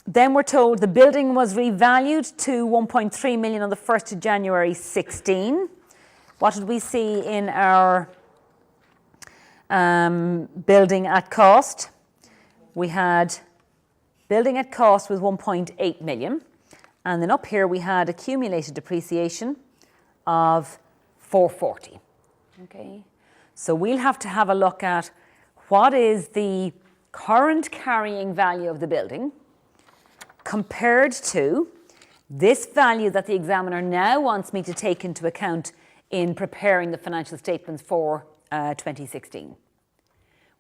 Speaker 1: Then we're told the building was revalued to 1.3 million on the 1st of January 16. What did we see in our building at cost? We had building at cost was 1.8 million. And then up here we had accumulated depreciation of 440. Okay. So we'll have to have a look at what is the current carrying value of the building compared to this value that the examiner now wants me to take into account in preparing the financial statements for 2016.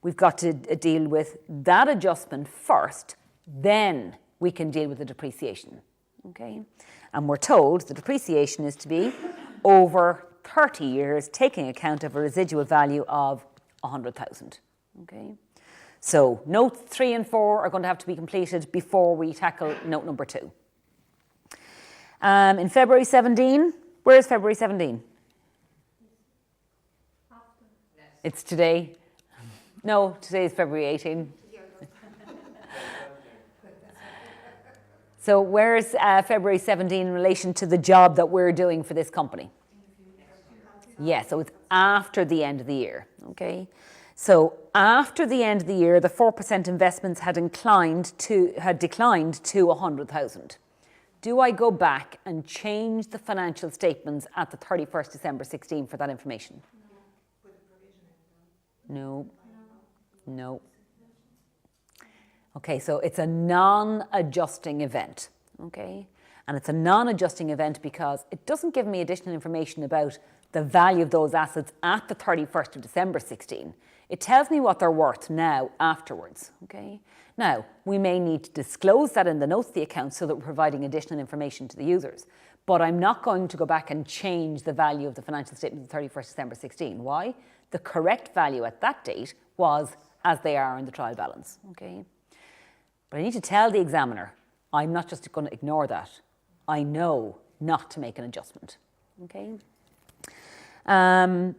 Speaker 1: We've got to deal with that adjustment first, then we can deal with the depreciation. Okay? And we're told the depreciation is to be over 30 years, taking account of a residual value of 100,000. Okay? So notes 3 and 4 are going to have to be completed before we tackle note number 2. In February 17, where is February 17? It's today. No, today is February 18. So where's February 17 in relation to the job that we're doing for this company? Yeah, so it's after the end of the year, okay? So after the end of the year, the 4% investments had declined to 100,000. Do I go back and change the financial statements at the 31st December 16 for that information? No. No. Okay, so it's a non-adjusting event, okay? And it's a non-adjusting event because it doesn't give me additional information about the value of those assets at the 31st of December 16. It tells me what they're worth now afterwards, okay? Now, we may need to disclose that in the notes of the account so that we're providing additional information to the users. But I'm not going to go back and change the value of the financial statement of the 31st December 16. Why? The correct value at that date was as they are in the trial balance, okay? But I need to tell the examiner, I'm not just going to ignore that. I know not to make an adjustment, okay? And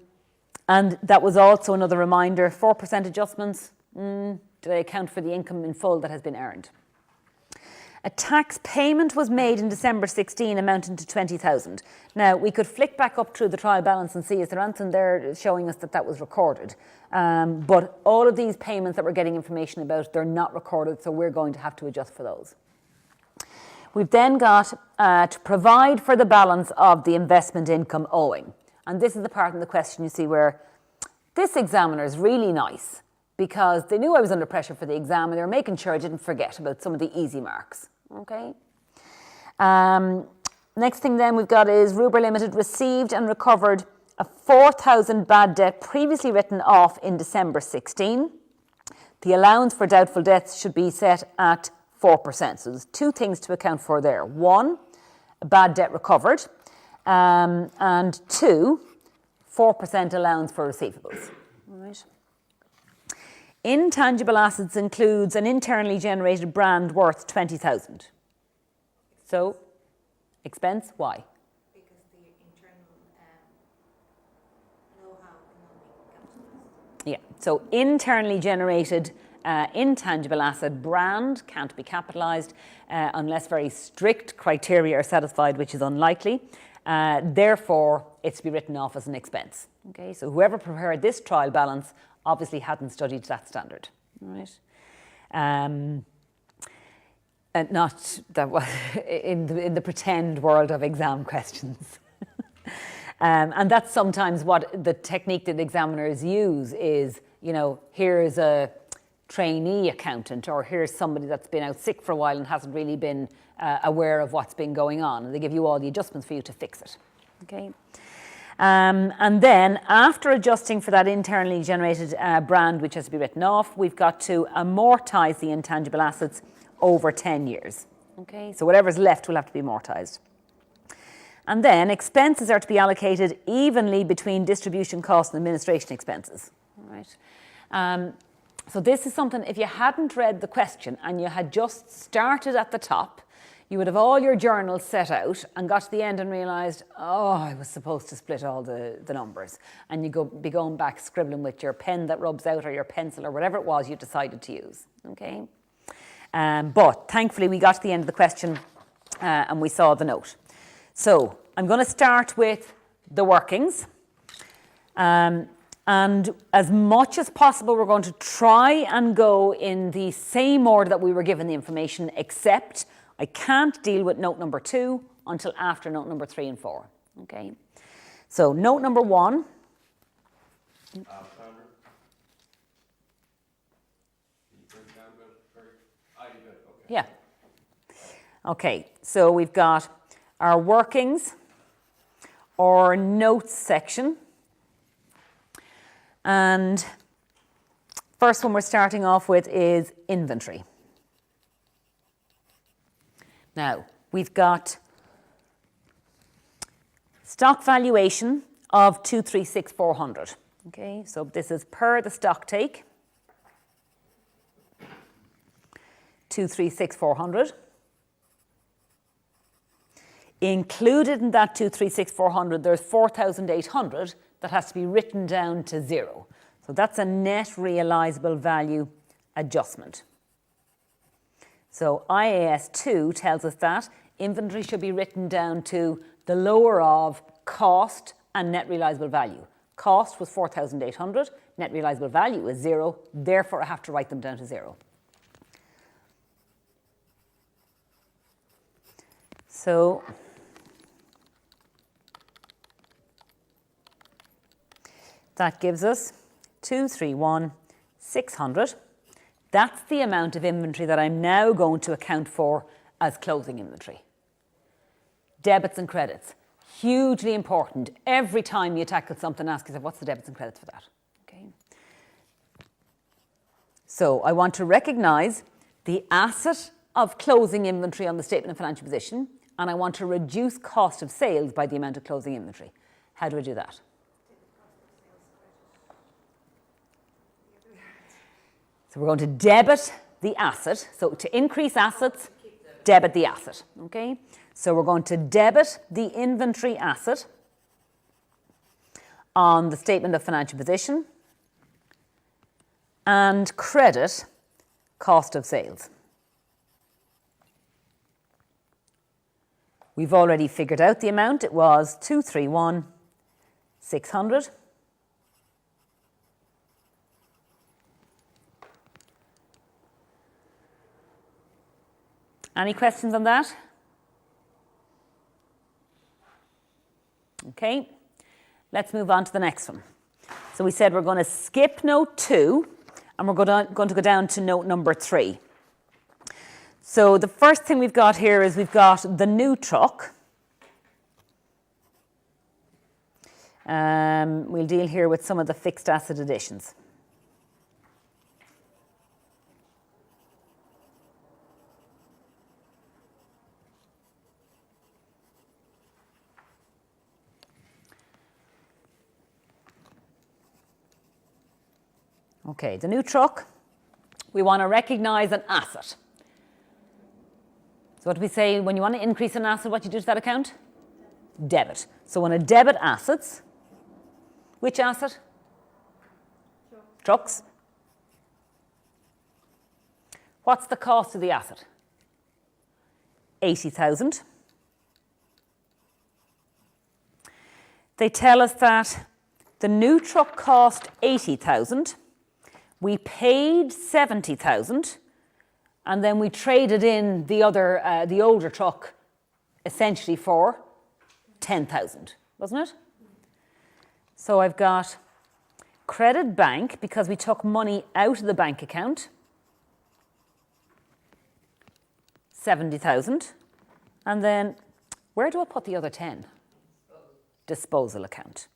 Speaker 1: that was also another reminder, 4% adjustments, do they account for the income in full that has been earned? A tax payment was made in December 16 amounting to 20,000. Now, we could flick back up through the trial balance and see is there anything there showing us that that was recorded. But all of these payments that we're getting information about, they're not recorded, so we're going to have to adjust for those. We've then got to provide for the balance of the investment income owing. And this is the part in the question you see where this examiner is really nice because they knew I was under pressure for the exam and they were making sure I didn't forget about some of the easy marks. Okay. Next thing then we've got is Ruber Limited received and recovered a 4,000 bad debt previously written off in December 16. The allowance for doubtful debts should be set at 4%. So there's two things to account for there. One, a bad debt recovered. And 2, 4% allowance for receivables. All right. Intangible assets includes an internally generated brand worth 20,000. So, expense, why?
Speaker 2: Because the internal know-how cannot be capitalized.
Speaker 1: Yeah, so internally generated intangible asset brand can't be capitalised unless very strict criteria are satisfied, which is unlikely. Therefore, it's to be written off as an expense. Okay, so whoever prepared this trial balance obviously hadn't studied that standard. All right. And not that in the pretend world of exam questions. And that's sometimes what the technique that examiners use is, you know, here's a trainee accountant or here's somebody that's been out sick for a while and hasn't really been aware of what's been going on, and they give you all the adjustments for you to fix it. Okay. And then after adjusting for that internally generated brand which has to be written off, we've got to amortise the intangible assets over 10 years. Okay, so whatever's left will have to be amortised. And then expenses are to be allocated evenly between distribution costs and administration expenses. All right. So this is something, if you hadn't read the question and you had just started at the top, you would have all your journals set out and got to the end and realised, oh, I was supposed to split all the numbers. And you'd be going back scribbling with your pen that rubs out or your pencil or whatever it was you decided to use. Okay. But thankfully we got to the end of the question and we saw the note. So I'm going to start with the workings. And as much as possible, we're going to try and go in the same order that we were given the information, except I can't deal with note number 2 until after note number 3 and 4. Okay. So note number 1. Yeah. Okay, so we've got our workings or notes section. And first one we're starting off with is inventory. Now, we've got stock valuation of 236,400. Okay, so this is per the stock take. 236,400. Included in that 236,400, there's 4,800 that has to be written down to 0. So that's a net realisable value adjustment. So IAS 2 tells us that inventory should be written down to the lower of cost and net realisable value. Cost was 4,800, net realisable value is 0, therefore I have to write them down to 0. So that gives us 231,600. That's the amount of inventory that I'm now going to account for as closing inventory. Debits and credits, hugely important. Every time you tackle something, ask yourself, what's the debits and credits for that? Okay. So I want to recognise the asset of closing inventory on the statement of financial position, and I want to reduce cost of sales by the amount of closing inventory. How do I do that? So we're going to debit the asset. So to increase assets, debit the asset. Okay? So we're going to debit the inventory asset on the statement of financial position and credit cost of sales. We've already figured out the amount. It was 231,600. Any questions on that? Okay, let's move on to the next one. So we said we're going to skip note 2 and we're going to go down to note number 3. So the first thing we've got here is we've got the new truck. We'll deal here with some of the fixed asset additions. Okay, the new truck, we want to recognise an asset. So what do we say when you want to increase an asset, what do you do to that account? Debit. So when I debit assets, which asset? Trucks. What's the cost of the asset? 80,000. They tell us that the new truck cost 80,000. We paid 70,000, and then we traded in the older truck, essentially for 10,000, wasn't it? So I've got credit bank because we took money out of the bank account, 70,000, and then where do I put the other 10? Disposal account.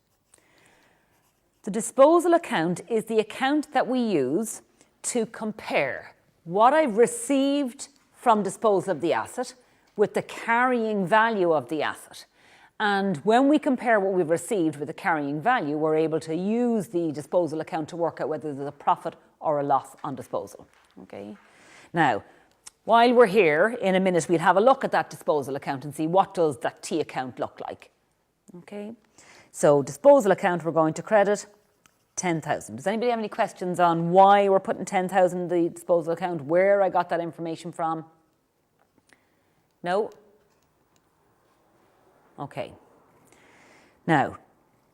Speaker 1: The disposal account is the account that we use to compare what I've received from disposal of the asset with the carrying value of the asset. And when we compare what we've received with the carrying value, we're able to use the disposal account to work out whether there's a profit or a loss on disposal. Okay. Now, while we're here, in a minute, we'll have a look at that disposal account and see what does that T account look like. Okay. So disposal account, we're going to credit 10,000. Does anybody have any questions on why we're putting 10,000 in the disposal account, where I got that information from? No? Okay. Now,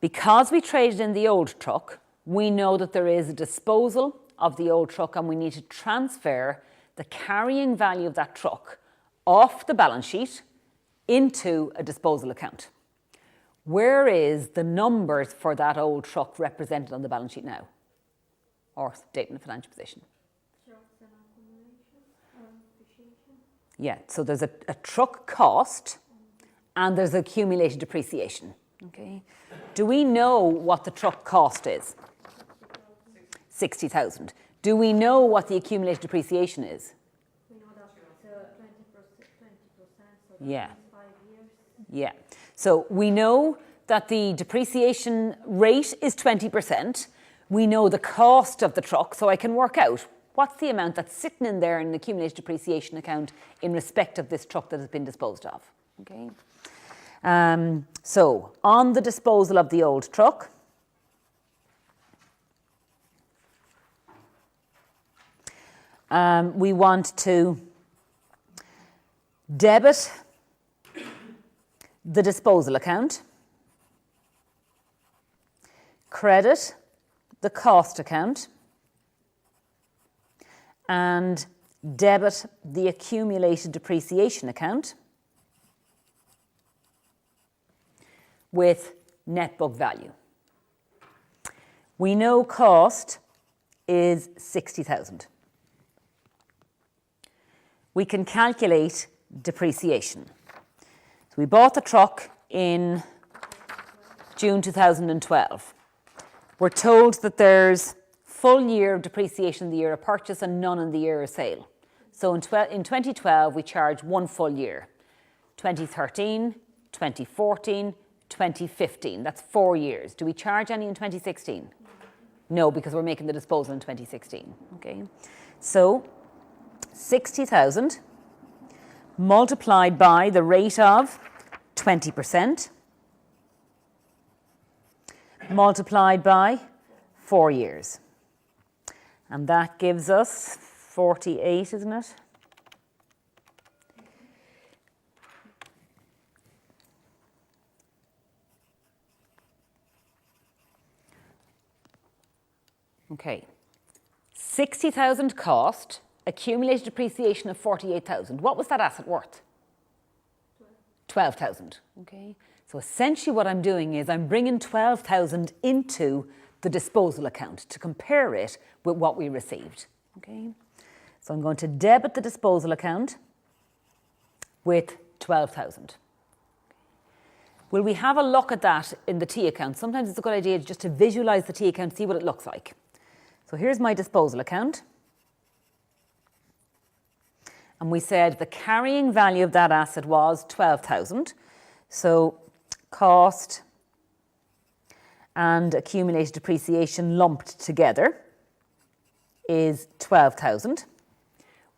Speaker 1: because we traded in the old truck, we know that there is a disposal of the old truck and we need to transfer the carrying value of that truck off the balance sheet into a disposal account. Where is the numbers for that old truck represented on the balance sheet now? Or statement of financial position? Yeah, so there's a truck cost and there's accumulated depreciation. Okay. Do we know what the truck cost is? 60,000. Do we know what the accumulated depreciation is?
Speaker 2: We know that it's 20%, so
Speaker 1: yeah.
Speaker 2: 5 years.
Speaker 1: Yeah. So we know that the depreciation rate is 20%. We know the cost of the truck, so I can work out what's the amount that's sitting in there in an accumulated depreciation account in respect of this truck that has been disposed of. Okay. So on the disposal of the old truck, we want to debit the disposal account, credit the cost account, and debit the accumulated depreciation account with net book value. We know cost is 60,000. We can calculate depreciation. So we bought the truck in June 2012. We're told that there's full year of depreciation in the year of purchase and none in the year of sale. So in 2012, we charge 1 full year. 2013, 2014, 2015. That's 4 years. Do we charge any in 2016? No, because we're making the disposal in 2016. Okay. So 60,000 multiplied by the rate of 20% multiplied by 4 years. And that gives us 48, isn't it? Okay. 60,000 cost, accumulated depreciation of 48,000. What was that asset worth? 12,000. Okay. So essentially what I'm doing is I'm bringing 12,000 into the disposal account to compare it with what we received. Okay. So I'm going to debit the disposal account with 12,000. Will we have a look at that in the T account? Sometimes it's a good idea just to visualize the T account, see what it looks like. So here's my disposal account. And we said the carrying value of that asset was 12,000. So cost and accumulated depreciation lumped together is 12,000.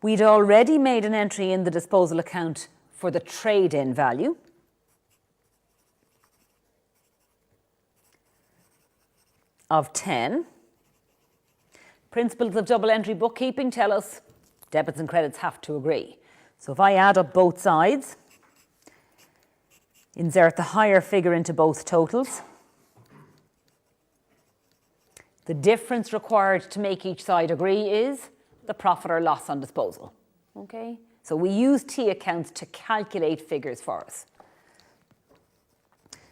Speaker 1: We'd already made an entry in the disposal account for the trade-in value. Of 10. Principles of double entry bookkeeping tell us debits and credits have to agree. So if I add up both sides, insert the higher figure into both totals, the difference required to make each side agree is the profit or loss on disposal. Okay? So we use T accounts to calculate figures for us.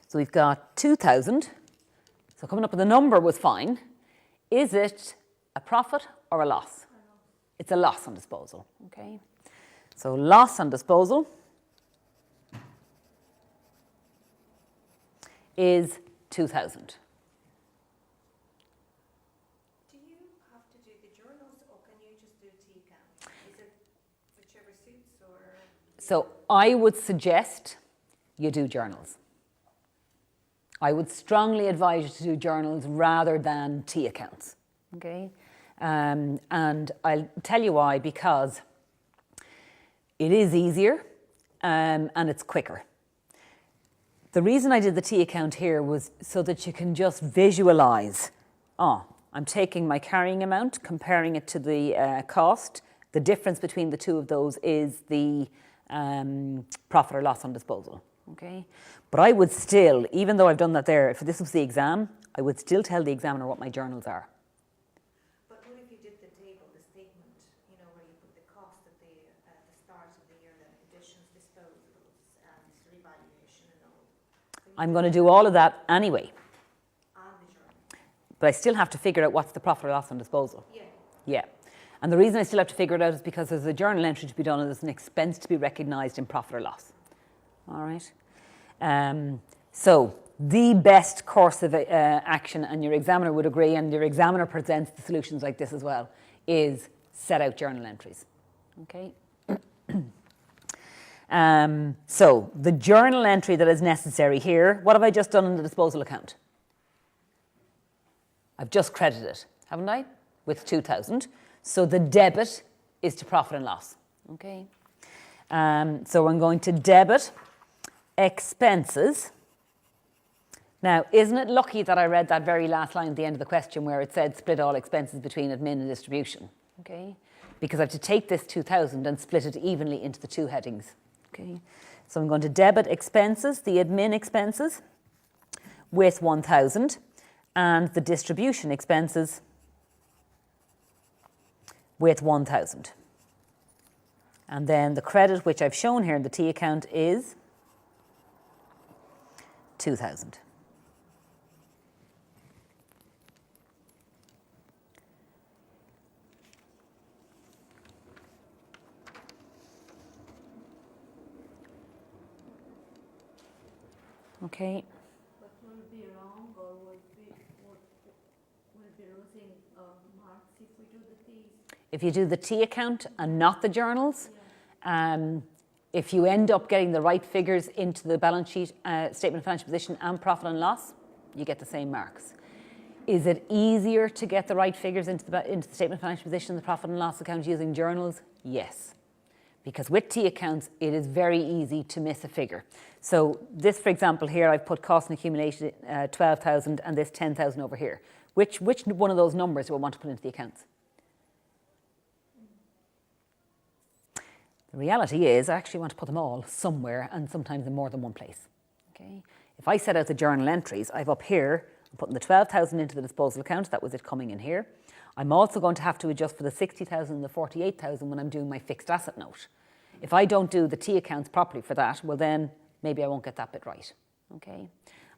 Speaker 1: So we've got 2,000. So coming up with a number was fine. Is it a profit or a loss? It's a loss on disposal. Okay? So loss on disposal is 2,000.
Speaker 2: Do you have to do the journals or can you just do T account? Is it whichever suits or?
Speaker 1: So I would suggest you do journals. I would strongly advise you to do journals rather than T accounts. Okay? And I'll tell you why, because it is easier and it's quicker. The reason I did the T account here was so that you can just visualize I'm taking my carrying amount, comparing it to the cost. The difference between the two of those is the profit or loss on disposal, okay? But I would still, even though I've done that there, if this was the exam, I would still tell the examiner what my journals are.
Speaker 2: But what if you did the table, the statement, you know, where you put the cost at the start of the year, then additions, disposals, and revaluation and all? So
Speaker 1: I'm going to do all of that anyway,
Speaker 2: on the journal.
Speaker 1: but I still have to figure out what's the profit or loss on disposal.
Speaker 2: Yeah.
Speaker 1: Yeah. And the reason I still have to figure it out is because there's a journal entry to be done and there's an expense to be recognised in profit or loss. All right. So the best course of action, and your examiner would agree, and your examiner presents the solutions like this as well, is set out journal entries. Okay. So the journal entry that is necessary here, what have I just done in the disposal account? I've just credited it, haven't I? With 2,000. So the debit is to profit and loss. Okay. So I'm going to debit expenses. Now, isn't it lucky that I read that very last line at the end of the question where it said split all expenses between admin and distribution? Okay. Because I have to take this 2,000 and split it evenly into the two headings. Okay. So I'm going to debit expenses, the admin expenses, with 1,000, and the distribution expenses with 1,000. And then the credit, which I've shown here in the T account, is 2,000. Okay.
Speaker 2: But will it be wrong, or will it be losing marks if we do the T's?
Speaker 1: If you do the T account and not the journals, if you end up getting the right figures into the balance sheet, statement of financial position and profit and loss, you get the same marks. Is it easier to get the right figures into the statement of financial position and the profit and loss account using journals? Yes. Because with T accounts, it is very easy to miss a figure. So this, for example, here, I've put cost and accumulation 12,000 and this 10,000 over here. Which one of those numbers do I want to put into the accounts? The reality is I actually want to put them all somewhere, and sometimes in more than one place. Okay. If I set out the journal entries, I've up here, I'm putting the 12,000 into the disposal account, that was it coming in here. I'm also going to have to adjust for the 60,000 and the 48,000 when I'm doing my fixed asset note. If I don't do the T accounts properly for that, well then maybe I won't get that bit right. Okay.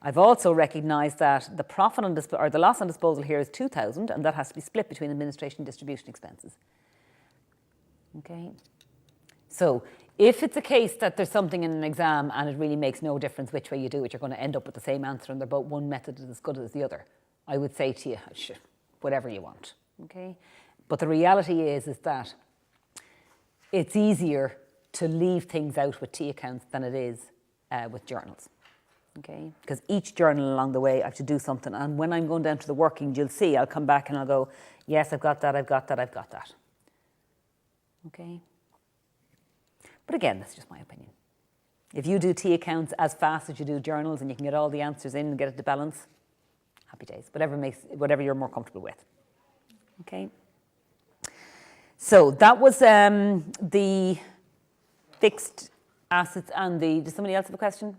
Speaker 1: I've also recognised that the profit on or the loss on disposal here is 2,000, and that has to be split between administration and distribution expenses. Okay. So if it's a case that there's something in an exam and it really makes no difference which way you do it, you're going to end up with the same answer and they're both one method is as good as the other, I would say to you, sure, whatever you want. Okay. But the reality is that it's easier to leave things out with T accounts than it is with journals. Okay, because each journal along the way I have to do something, and when I'm going down to the workings, you'll see I'll come back and I'll go, yes, I've got that, I've got that, I've got that. Okay. But again, that's just my opinion. If you do T accounts as fast as you do journals and you can get all the answers in and get it to balance, happy days. Whatever you're more comfortable with. Okay. So that was the fixed assets and the. Does somebody else have a question?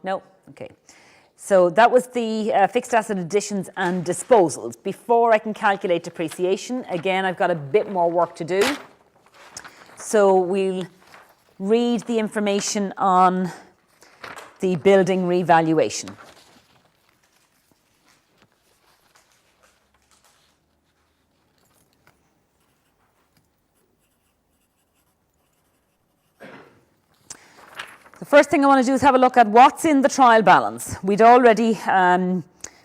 Speaker 1: No? Okay. So that was the fixed asset additions and disposals. Before I can calculate depreciation, again, I've got a bit more work to do. So we'll read the information on the building revaluation. The first thing I want to do is have a look at what's in the trial balance. We'd already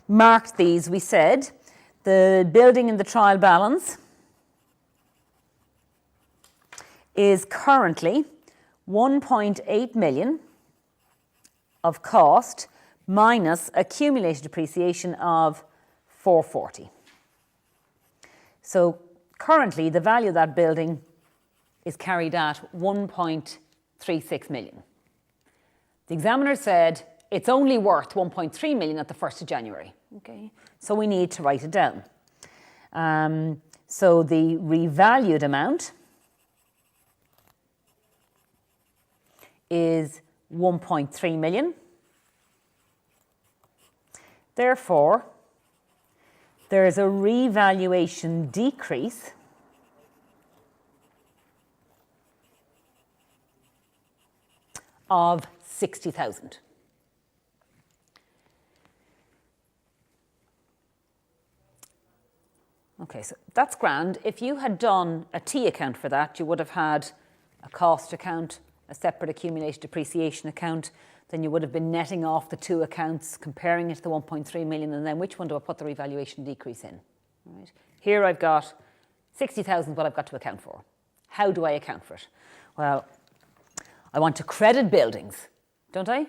Speaker 1: marked these. We said the building in the trial balance is currently 1.8 million of cost minus accumulated depreciation of 440. So currently the value of that building is carried at 1.36 million. The examiner said it's only worth 1.3 million at the 1st of January. Okay, so we need to write it down. So the revalued amount is 1.3 million. Therefore, there is a revaluation decrease of 60,000. Okay, so that's grand. If you had done a T account for that, you would have had a cost account, a separate accumulated depreciation account, then you would have been netting off the two accounts, comparing it to the 1.3 million, and then which one do I put the revaluation decrease in? Right. Here I've got 60,000 what I've got to account for. How do I account for it? Well, I want to credit buildings, don't I?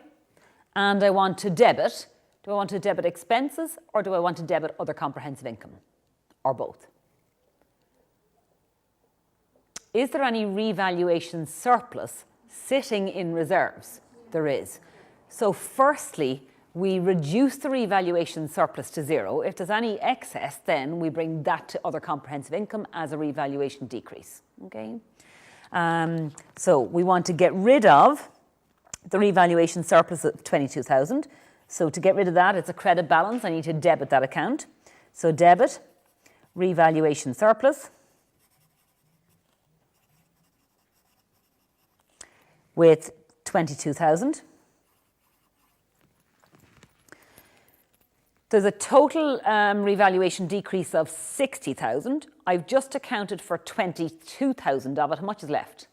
Speaker 1: And I want to debit. Do I want to debit expenses or do I want to debit other comprehensive income? Or both? Is there any revaluation surplus sitting in reserves? There is. So firstly, we reduce the revaluation surplus to 0. If there's any excess, then we bring that to other comprehensive income as a revaluation decrease. Okay. So we want to get rid of the revaluation surplus of 22,000. So to get rid of that, it's a credit balance. I need to debit that account. So debit revaluation surplus with 22,000. There's a total revaluation decrease of 60,000. I've just accounted for 22,000 of it. How much is left?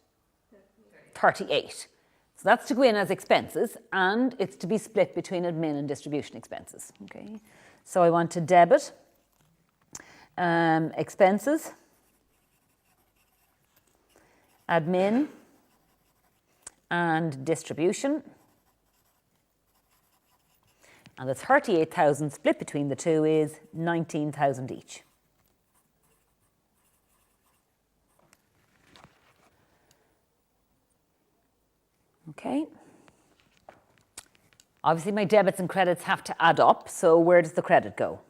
Speaker 1: 38. So that's to go in as expenses, and it's to be split between admin and distribution expenses. Okay. So I want to debit expenses, admin, and distribution. And the 38,000 split between the two is 19,000 each. Okay. Obviously my debits and credits have to add up, so where does the credit go?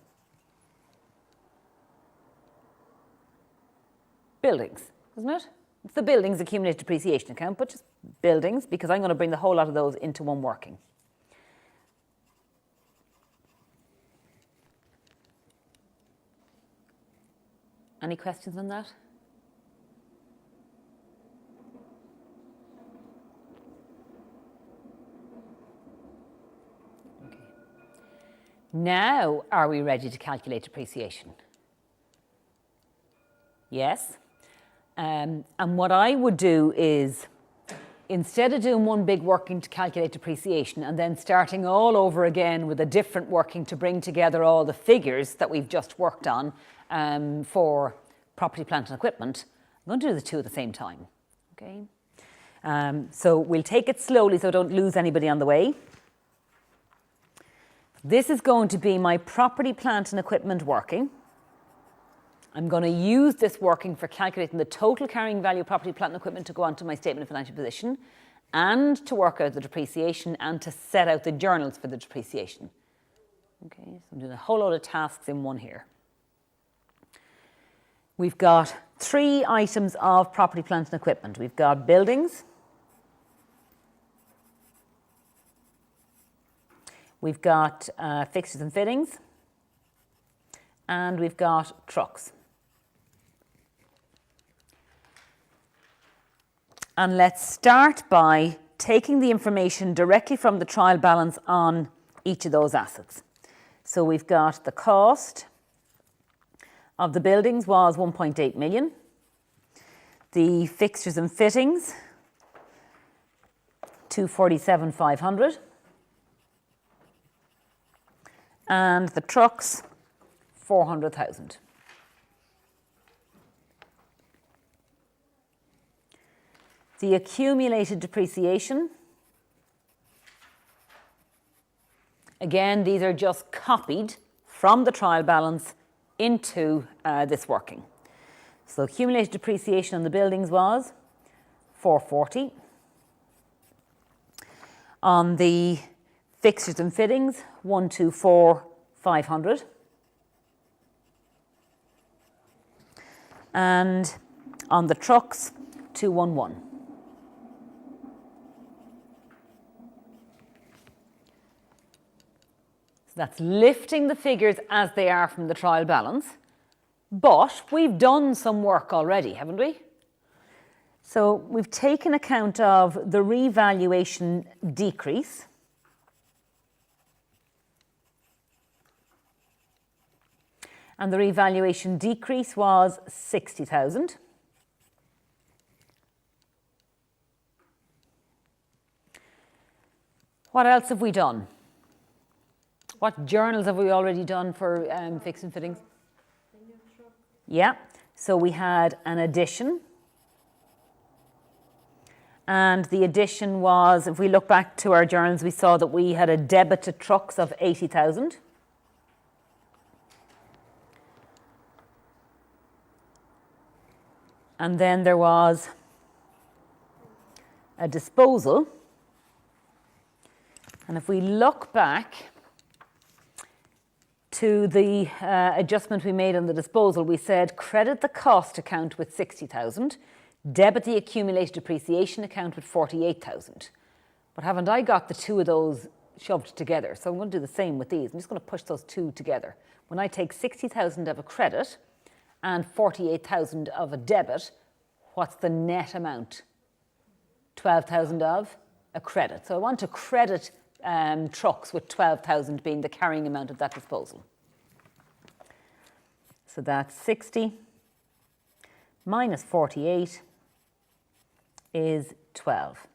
Speaker 1: Buildings, isn't it? It's the buildings accumulated depreciation account, but just buildings, because I'm going to bring the whole lot of those into one working. Any questions on that? Okay. Now, are we ready to calculate depreciation? Yes. And what I would do is, instead of doing one big working to calculate depreciation and then starting all over again with a different working to bring together all the figures that we've just worked on for property, plant and equipment, I'm going to do the two at the same time. Okay. So we'll take it slowly so I don't lose anybody on the way. This is going to be my property, plant and equipment working. I'm going to use this working for calculating the total carrying value of property, plant and equipment to go onto my statement of financial position and to work out the depreciation and to set out the journals for the depreciation. Okay, so I'm doing a whole load of tasks in one here. We've got 3 items of property, plant and equipment. We've got buildings. We've got fixtures and fittings. And we've got trucks. And let's start by taking the information directly from the trial balance on each of those assets. So we've got the cost of the buildings was 1.8 million. The fixtures and fittings, 247,500. And the trucks, 400,000. The accumulated depreciation, again, these are just copied from the trial balance into this working. So accumulated depreciation on the buildings was 440. On the Fixtures and fittings, 124,500. And on the trucks, 211. So that's lifting the figures as they are from the trial balance. But we've done some work already, haven't we? So we've taken account of the revaluation decrease. And the revaluation decrease was 60,000. What else have we done? What journals have we already done for fixed and fittings? Yeah, so we had an addition. And the addition was, if we look back to our journals, we saw that we had a debit to trucks of 80,000. And then there was a disposal. And if we look back to the adjustment we made on the disposal, we said credit the cost account with 60,000, debit the accumulated depreciation account with 48,000. But haven't I got the two of those shoved together? So I'm going to do the same with these. I'm just going to push those two together. When I take 60,000 of a credit and 48,000 of a debit, what's the net amount? 12,000 of a credit. So I want to credit trucks with 12,000 being the carrying amount of that disposal. So that's 60 minus 48 is 12.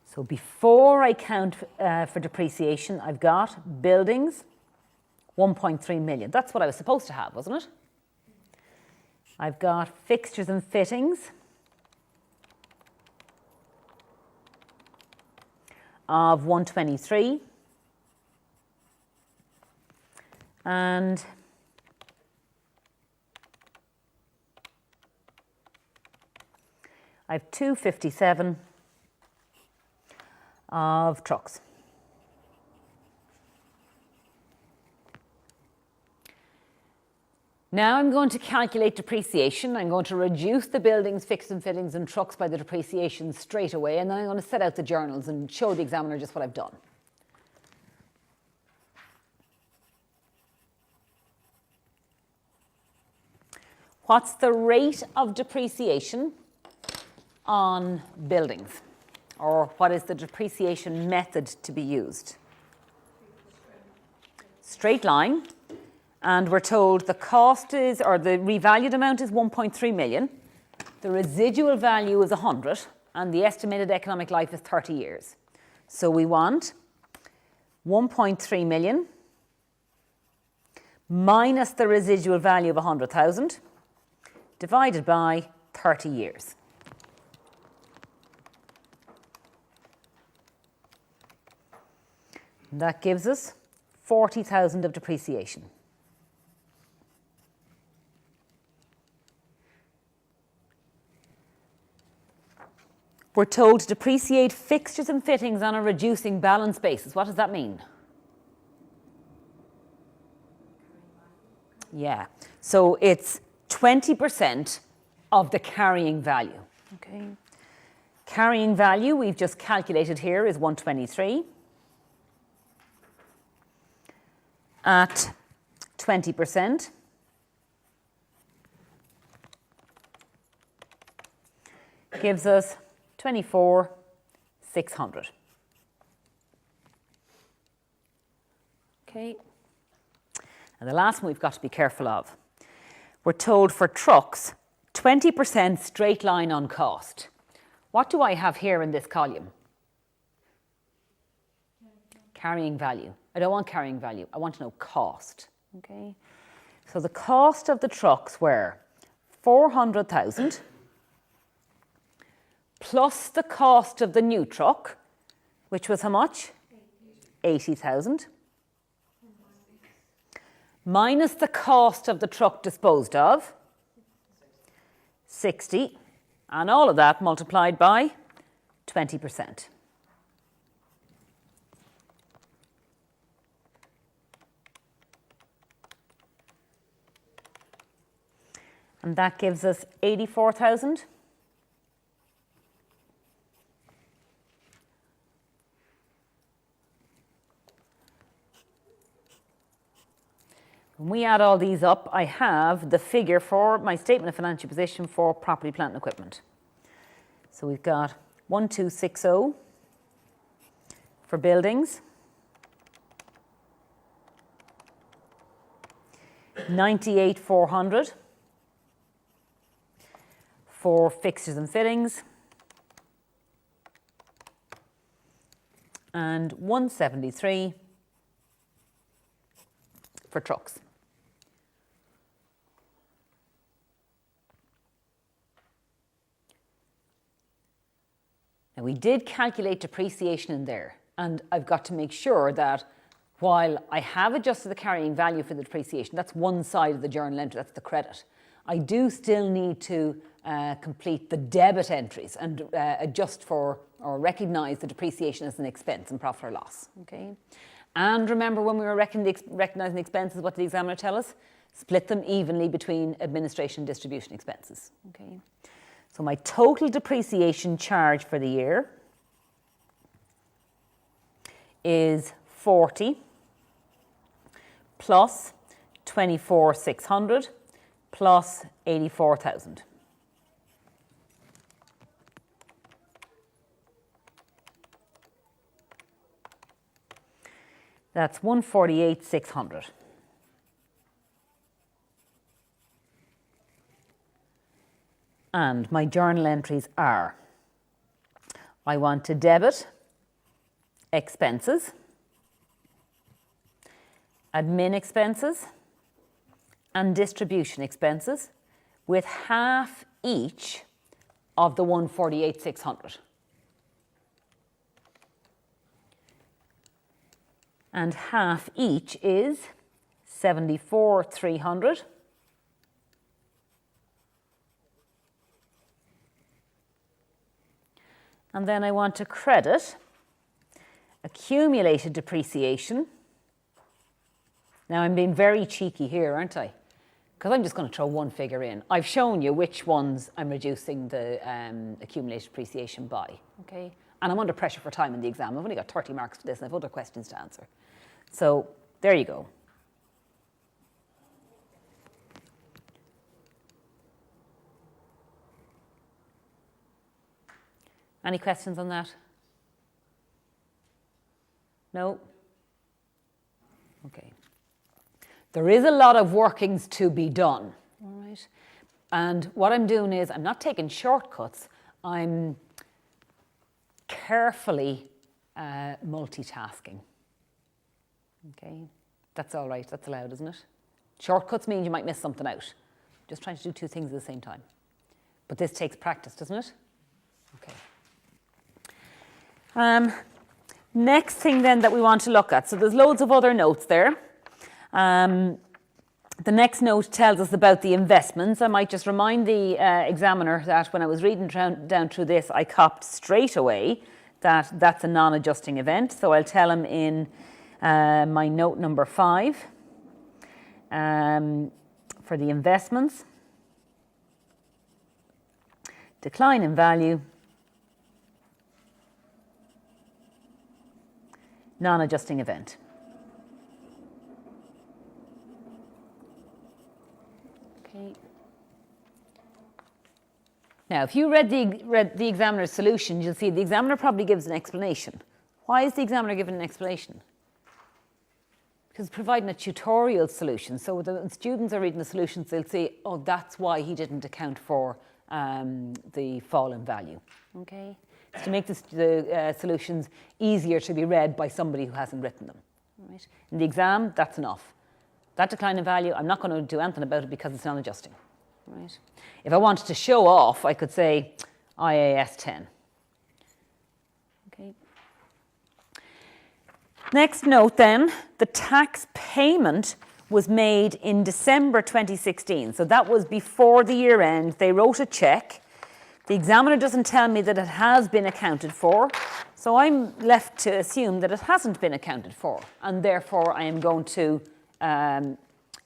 Speaker 1: So before I count for depreciation, I've got buildings, 1.3 million. That's what I was supposed to have, wasn't it? I've got fixtures and fittings of 123. And I have 257 of trucks. Now I'm going to calculate depreciation. I'm going to reduce the buildings, fixed and fittings and trucks by the depreciation straight away, and then I'm going to set out the journals and show the examiner just what I've done. What's the rate of depreciation on buildings? Or what is the depreciation method to be used? Straight line. And we're told the cost is, or the revalued amount is 1.3 million. The residual value is 100, and the estimated economic life is 30 years. So we want 1.3 million minus the residual value of 100,000 divided by 30 years. And that gives us 40,000 of depreciation. We're told to depreciate fixtures and fittings on a reducing balance basis. What does that mean? Yeah, so it's 20% of the carrying value. Okay. Carrying value we've just calculated here is 123. At 20%, gives us 24,600. Okay. And the last one we've got to be careful of. We're told for trucks, 20% straight line on cost. What do I have here in this column? Carrying value. I don't want carrying value. I want to know cost. Okay. So the cost of the trucks were 400,000 plus the cost of the new truck, which was how much? 80,000. Minus the cost of the truck disposed of, 60, and all of that multiplied by 20%. And that gives us 84,000. When we add all these up, I have the figure for my statement of financial position for property, plant and equipment. So we've got 1260 for buildings, 98,400 for fixtures and fittings, and 173 for trucks. Now we did calculate depreciation in there, and I've got to make sure that while I have adjusted the carrying value for the depreciation, that's one side of the journal entry, that's the credit, I do still need to complete the debit entries and adjust for or recognise the depreciation as an expense in profit or loss. Okay? And remember, when we were recognising expenses, what did the examiner tell us? Split them evenly between administration and distribution expenses. Okay? So my total depreciation charge for the year is 40 plus 24,600 plus 84,000. That's 148,600. And my journal entries are, I want to debit expenses, admin expenses, and distribution expenses with half each of the 148,600. And half each is 74,300. And then I want to credit accumulated depreciation. Now I'm being very cheeky here, aren't I? Because I'm just going to throw one figure in. I've shown you which ones I'm reducing the accumulated depreciation by, okay? And I'm under pressure for time in the exam. I've only got 30 marks for this and I have other questions to answer. So there you go. Any questions on that? No? Okay. There is a lot of workings to be done, all right? And what I'm doing is I'm not taking shortcuts. I'm carefully multitasking. Okay? That's all right. That's allowed, isn't it? Shortcuts mean you might miss something out. Just trying to do two things at the same time. But this takes practice, doesn't it? Okay. Next thing then that we want to look at, so there's loads of other notes there. The next note tells us about the investments. I might just remind the examiner that when I was reading down through this, I copped straight away that that's a non-adjusting event. So I'll tell him in my note number 5 for the investments, decline in value, non-adjusting event. Okay. Now, if you read the examiner's solution, you'll see the examiner probably gives an explanation. Why is the examiner giving an explanation? Because it's providing a tutorial solution. So when students are reading the solutions, they'll say, oh, that's why he didn't account for the fall in value. Okay? It's to make the solutions easier to be read by somebody who hasn't written them. Right? In the exam, that's enough. That decline in value, I'm not going to do anything about it because it's non-adjusting. Right? If I wanted to show off, I could say IAS 10. Okay. Next note then, the tax payment was made in December 2016. So that was before the year end. They wrote a cheque. The examiner doesn't tell me that it has been accounted for. So I'm left to assume that it hasn't been accounted for. And therefore, I am going to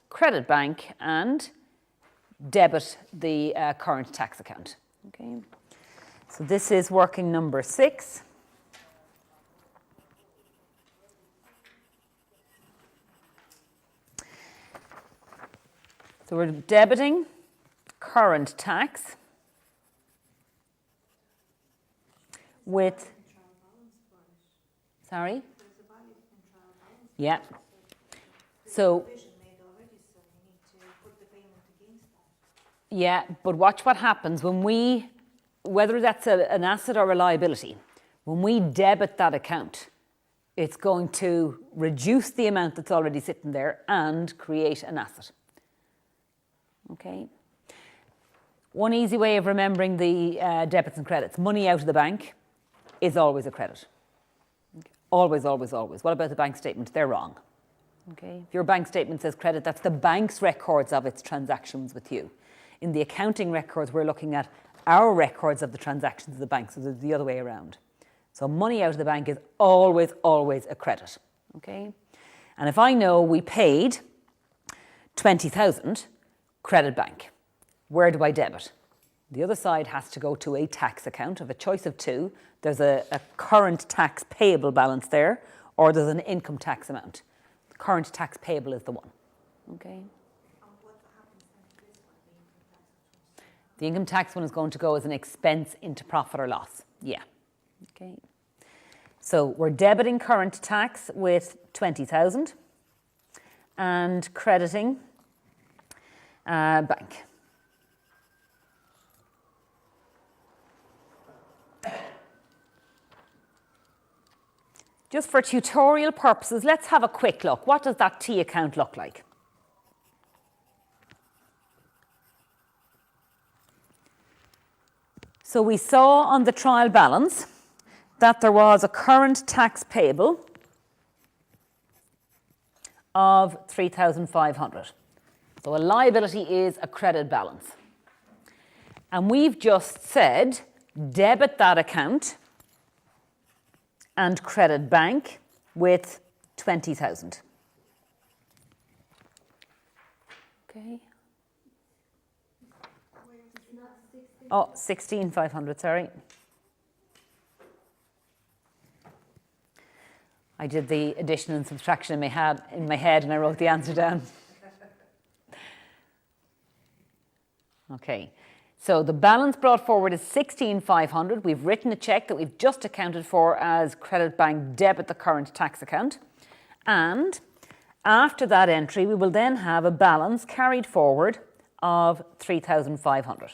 Speaker 1: credit bank and debit the current tax account. Okay. So this is working number 6. So we're debiting current tax with, sorry? Yeah. So, yeah, but watch what happens when we, whether that's an asset or a liability, when we debit that account, it's going to reduce the amount that's already sitting there and create an asset. Okay. One easy way of remembering the debits and credits: money out of the bank is always a credit. Okay. Always, always, always. What about the bank statement? They're wrong. Okay. If your bank statement says credit, that's the bank's records of its transactions with you. In the accounting records, we're looking at our records of the transactions of the bank, so it's the other way around. So money out of the bank is always, always a credit. Okay. And if I know we paid 20,000, credit bank, where do I debit? The other side has to go to a tax account of a choice of two. There's a current tax payable balance there, or there's an income tax amount. The current tax payable is the one. Okay.
Speaker 2: What happens then to this one,
Speaker 1: The income tax one is going to go as an expense into profit or loss. Yeah. Okay. So we're debiting current tax with 20,000 and crediting bank. Just for tutorial purposes, let's have a quick look. What does that T account look like? So we saw on the trial balance that there was a current tax payable of 3,500. So a liability is a credit balance. And we've just said debit that account and credit bank with 20,000. Okay. Oh, 16,500, sorry. I did the addition and subtraction in my head and I wrote the answer down. Okay, so the balance brought forward is 16,500. We've written a cheque that we've just accounted for as credit bank debit the current tax account. And after that entry, we will then have a balance carried forward of 3,500.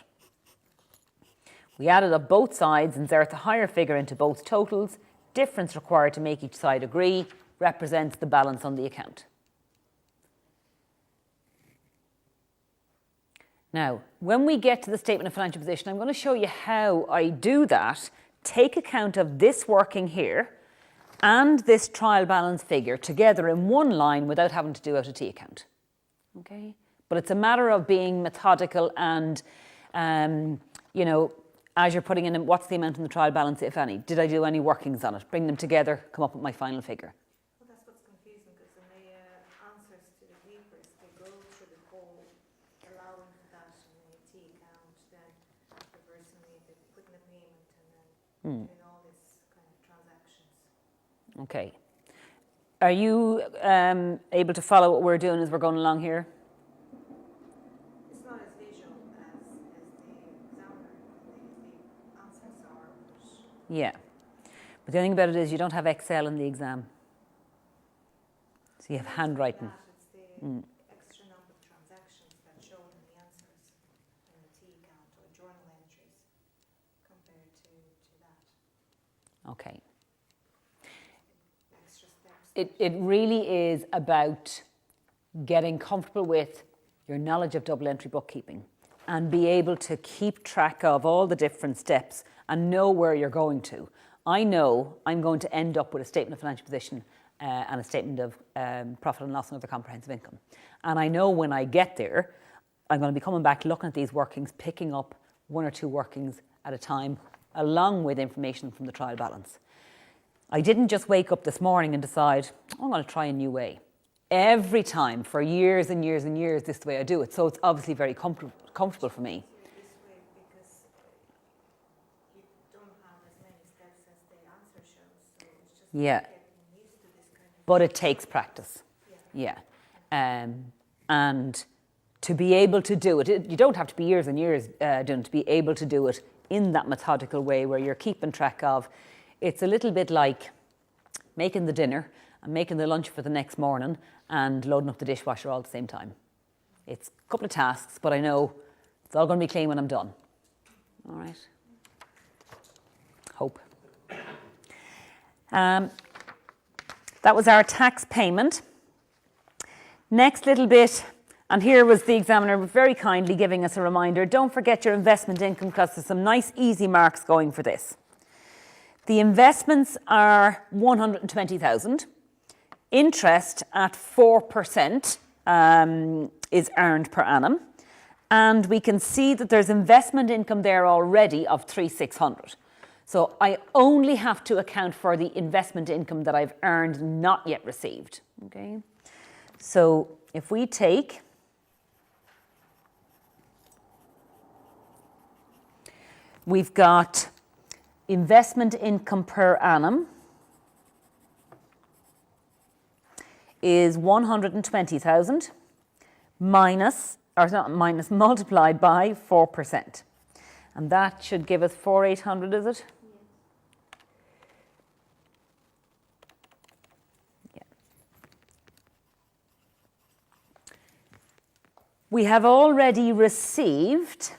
Speaker 1: We added up both sides, insert the higher figure into both totals. Difference required to make each side agree represents the balance on the account. Now, when we get to the statement of financial position, I'm going to show you how I do that. Take account of this working here and this trial balance figure together in one line without having to do out a T account. Okay? But it's a matter of being methodical and, you know, as you're putting in what's the amount in the trial balance, if any. Did I do any workings on it? Bring them together, come up with my final figure.
Speaker 2: Well, that's what's confusing, because in the answers to the papers, they go through the whole allowing for that in the T account, then reversing the putting the payment, and then doing all this kind of transactions.
Speaker 1: Okay. Are you able to follow what we're doing as we're going along here?
Speaker 2: It's not as visual as the examiner, the answers are, but
Speaker 1: Yeah. But the only thing about it is you don't have Excel in the exam. So you have handwriting.
Speaker 2: it's the extra number of transactions that show in the answers in the T account or journal entries compared to that.
Speaker 1: Okay.
Speaker 2: Extra steps.
Speaker 1: It really is about getting comfortable with your knowledge of double entry bookkeeping and be able to keep track of all the different steps and know where you're going to. I know I'm going to end up with a statement of financial position and a statement of profit and loss and other comprehensive income. And I know when I get there, I'm going to be coming back, looking at these workings, picking up 1 or 2 workings at a time, along with information from the trial balance. I didn't just wake up this morning and decide, I'm going to try a new way. Every time, for years and years and years, this is the way I do it. So it's obviously very comfortable for me.
Speaker 2: This way because you don't have as many steps as the answer shows. So it's just
Speaker 1: Yeah.
Speaker 2: getting used to this kind of.
Speaker 1: But it takes practice. Yeah. And to be able to do it, you don't have to be years and years doing it, to be able to do it in that methodical way where you're keeping track of. It's a little bit like making the dinner and making the lunch for the next morning and loading up the dishwasher all at the same time. It's a couple of tasks, but I know it's all going to be clean when I'm done. All right. Hope. That was our tax payment. Next little bit, and here was the examiner very kindly giving us a reminder, don't forget your investment income because there's some nice easy marks going for this. The investments are 120,000. Interest at 4% is earned per annum. And we can see that there's investment income there already of 3,600. So I only have to account for the investment income that I've earned, not yet received. Okay. So if we take we've got investment income per annum is 120,000 multiplied by 4%. And that should give us 4,800, is it? Yeah. We have already received,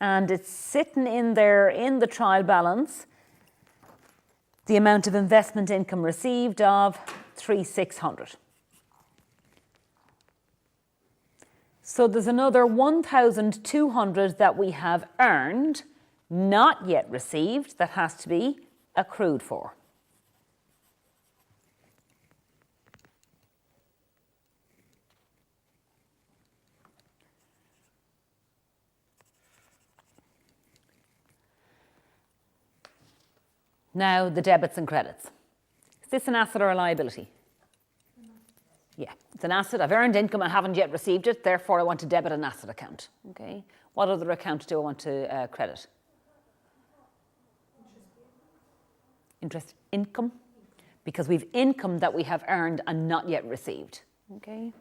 Speaker 1: and it's sitting in there in the trial balance, the amount of investment income received of 3,600. So there's another 1,200 that we have earned, not yet received, that has to be accrued for. Now, the debits and credits. Is this an asset or a liability? Yeah, it's an asset. I've earned income, I haven't yet received it, therefore I want to debit an asset account. Okay. What other account do I want to credit? Interest income, because we've income that we have earned and not yet received. Okay.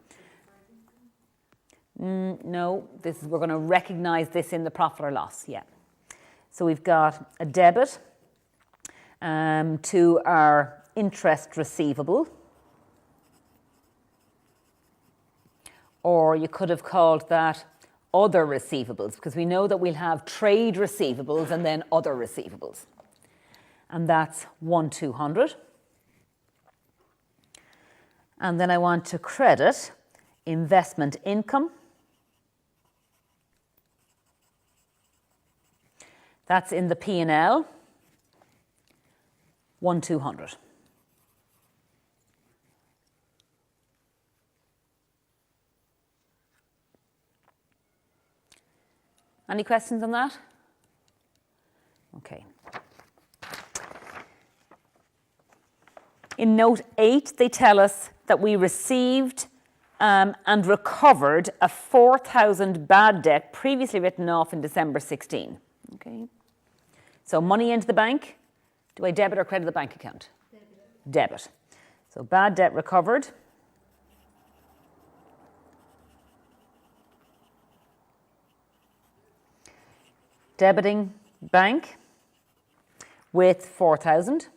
Speaker 1: No, we're going to recognise this in the profit or loss. Yeah. So we've got a debit to our interest receivable. Or you could have called that other receivables, because we know that we'll have trade receivables and then other receivables. And that's 1,200. And then I want to credit investment income. That's in the P&L, 1,200. Any questions on that? Okay. In note 8, they tell us that we received and recovered a 4,000 bad debt previously written off in December 16. Okay. So money into the bank. Do I debit or credit the bank account? Debit. So bad debt recovered. Debiting bank with 4,000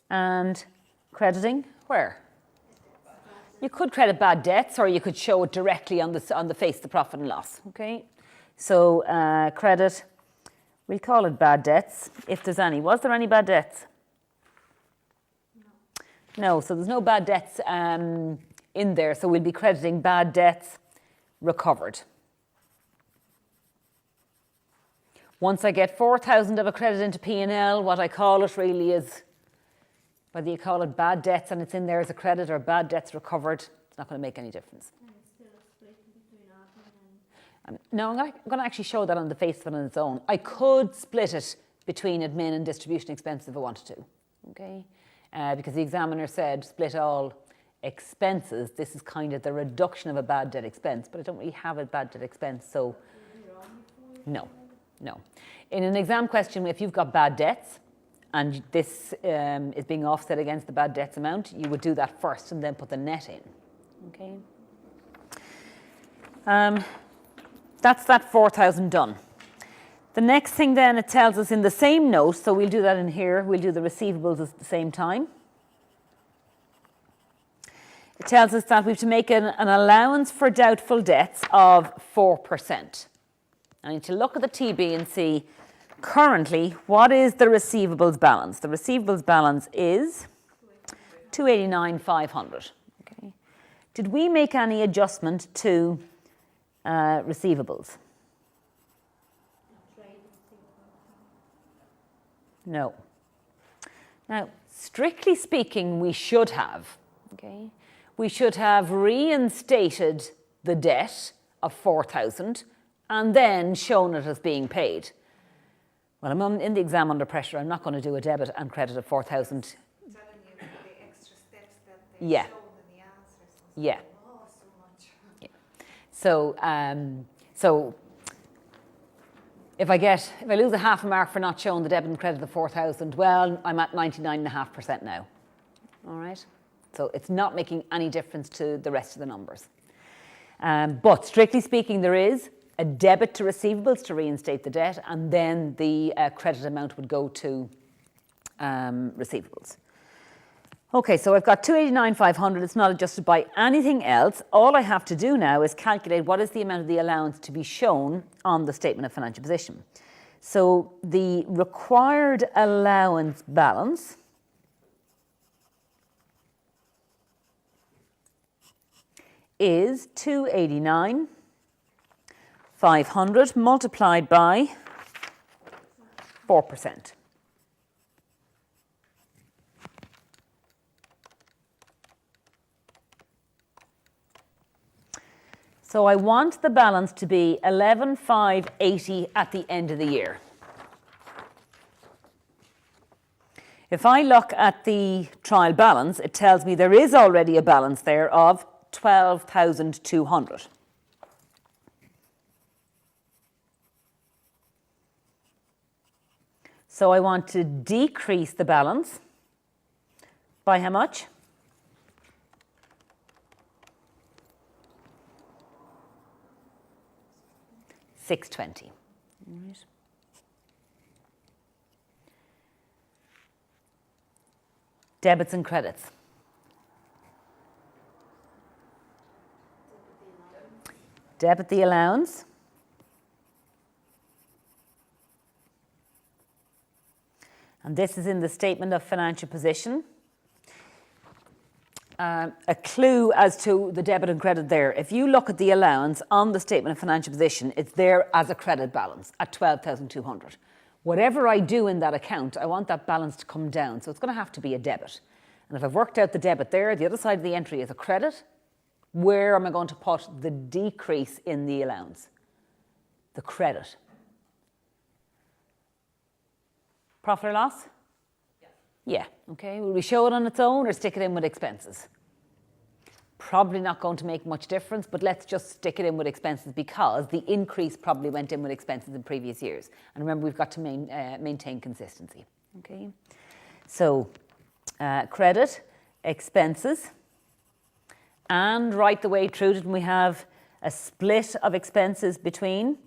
Speaker 1: and crediting where? You could credit bad debts, or you could show it directly on the face of the profit and loss. Okay, so credit, we'll call it bad debts if there's any. Was there any bad debts? No, so there's no bad debts in there, so we'll be crediting bad debts recovered. Once I get 4,000 of a credit into P&L, what I call it really is Whether you call it bad debts and it's in there as a credit or bad debts recovered, it's not going to make any difference.
Speaker 2: And it's still a split between admin and...
Speaker 1: No, I'm going to actually show that on the face of it on its own. I could split it between admin and distribution expenses if I wanted to, okay? Because the examiner said split all expenses. This is kind of the reduction of a bad debt expense, but I don't really have a bad debt expense, so no. In an exam question, if you've got bad debts and this is being offset against the bad debts amount, you would do that first and then put the net in, okay? That's that 4,000 done. The next thing then, it tells us in the same note, so we'll do that in here, we'll do the receivables at the same time. It tells us that we have to make an allowance for doubtful debts of 4%. I need to look at the TB and see currently what is the receivables balance. The receivables balance is 289,500. Okay. Did we make any adjustment to receivables? No. Now, strictly speaking, we should have. Okay. We should have reinstated the debt of 4,000 and then shown it as being paid. Well, I'm in the exam under pressure. I'm not going to do a debit and credit of 4,000.
Speaker 2: Telling you the extra steps that they've
Speaker 1: Yeah.
Speaker 2: shown in the answers.
Speaker 1: Yeah.
Speaker 2: Oh, so much.
Speaker 1: Yeah. So if I lose a half a mark for not showing the debit and credit of 4,000, well, I'm at 99.5% now. All right. So it's not making any difference to the rest of the numbers. But strictly speaking, there is a debit to receivables to reinstate the debt, and then the credit amount would go to receivables. Okay, so I've got 289,500. It's not adjusted by anything else. All I have to do now is calculate what is the amount of the allowance to be shown on the statement of financial position. So the required allowance balance is 289,500 multiplied by 4%. So I want the balance to be 11,580 at the end of the year. If I look at the trial balance, it tells me there is already a balance there of 12,200. So I want to decrease the balance by how much? $620. Right. Debits and credits. Debit the allowance. And this is in the statement of financial position. A clue as to the debit and credit there. If you look at the allowance on the statement of financial position, it's there as a credit balance at 12,200. Whatever I do in that account, I want that balance to come down. So it's going to have to be a debit. And if I've worked out the debit there, the other side of the entry is a credit. Where am I going to put the decrease in the allowance? The credit. Profit or loss? Yeah, okay. Will we show it on its own or stick it in with expenses? Probably not going to make much difference, but let's just stick it in with expenses because the increase probably went in with expenses in previous years. And remember, we've got to maintain consistency, okay? So, credit, expenses, and right the way through it, we have a split of expenses between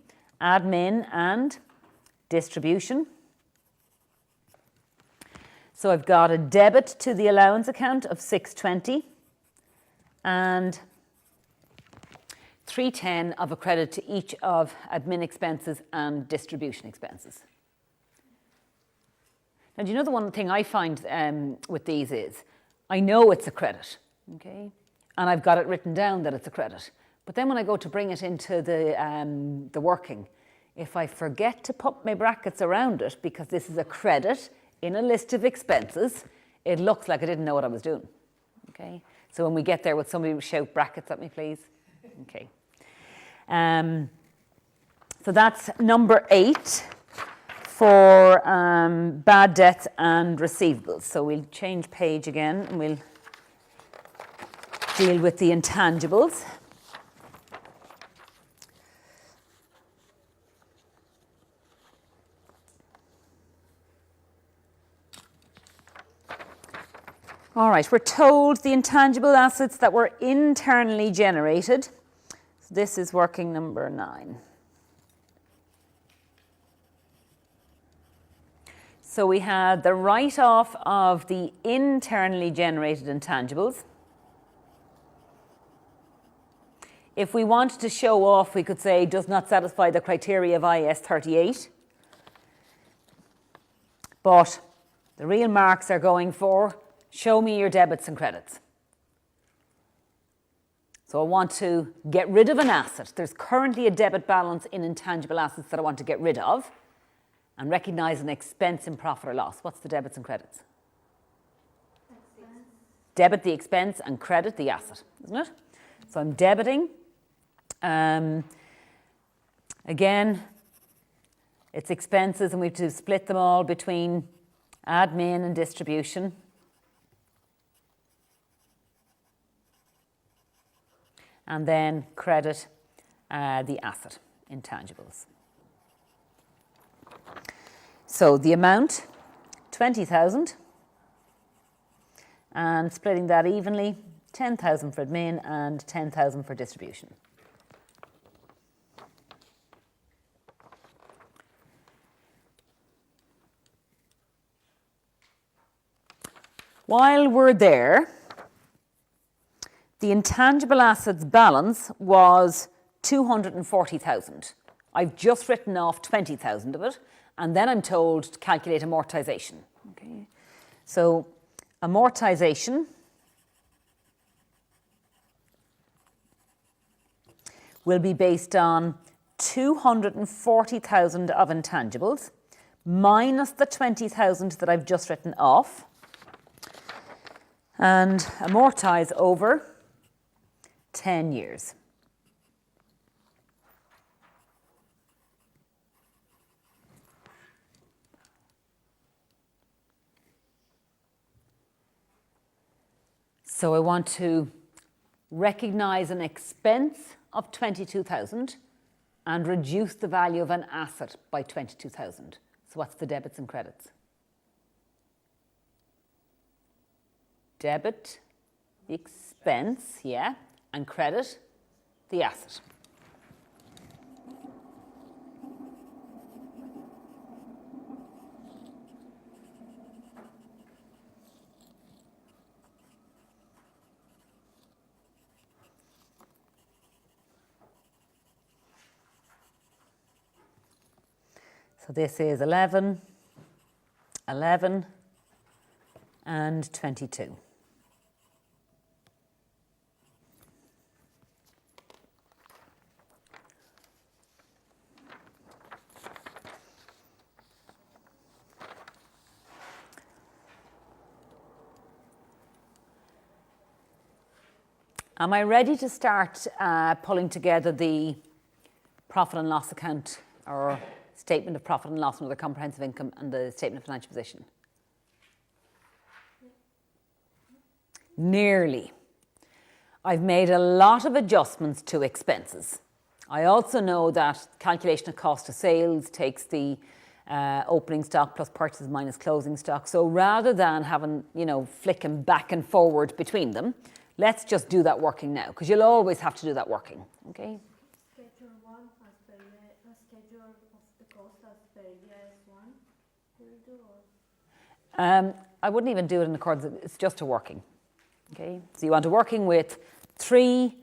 Speaker 1: admin and distribution. So I've got a debit to the allowance account of 620 and 310 of a credit to each of admin expenses and distribution expenses. Now, do you know the one thing I find with these is, I know it's a credit, okay? And I've got it written down that it's a credit. But then when I go to bring it into the working, if I forget to put my brackets around it, because this is a credit in a list of expenses, it looks like I didn't know what I was doing. Okay, so when we get there, would somebody shout brackets at me, please? Okay. So that's number 8 for bad debts and receivables. So we'll change page again and we'll deal with the intangibles. All right, we're told the intangible assets that were internally generated. So this is working number 9. So we had the write-off of the internally generated intangibles. If we wanted to show off, we could say does not satisfy the criteria of IAS 38. But the real marks are going for show me your debits and credits. So I want to get rid of an asset. There's currently a debit balance in intangible assets that I want to get rid of and recognise an expense in profit or loss. What's the debits and credits? Debit the expense and credit the asset, isn't it? So I'm debiting. Again, it's expenses and we have to split them all between admin and distribution. And then credit the asset, intangibles. So the amount, 20,000, and splitting that evenly, 10,000 for admin and 10,000 for distribution. While we're there, the intangible assets balance was 240,000. I've just written off 20,000 of it, and then I'm told to calculate amortization. Okay. So amortization will be based on 240,000 of intangibles minus the 20,000 that I've just written off, and amortize over 10 years. So I want to recognise an expense of 22,000 and reduce the value of an asset by 22,000. So what's the debits and credits? Debit the expense, yeah, and credit the asset. So this is 11, 11, and 22. Am I ready to start pulling together the profit and loss account or statement of profit and loss and other comprehensive income and the statement of financial position? Nearly. I've made a lot of adjustments to expenses. I also know that calculation of cost of sales takes the opening stock plus purchases minus closing stock. So rather than having, flicking back and forward between them, let's just do that working now, because you'll always have to do that working, okay?
Speaker 3: Schedule 1 as per year, schedule of the cost as per year 1. Do you do or?
Speaker 1: I wouldn't even do it in accordance, it's just a working, okay? So you want a working with 3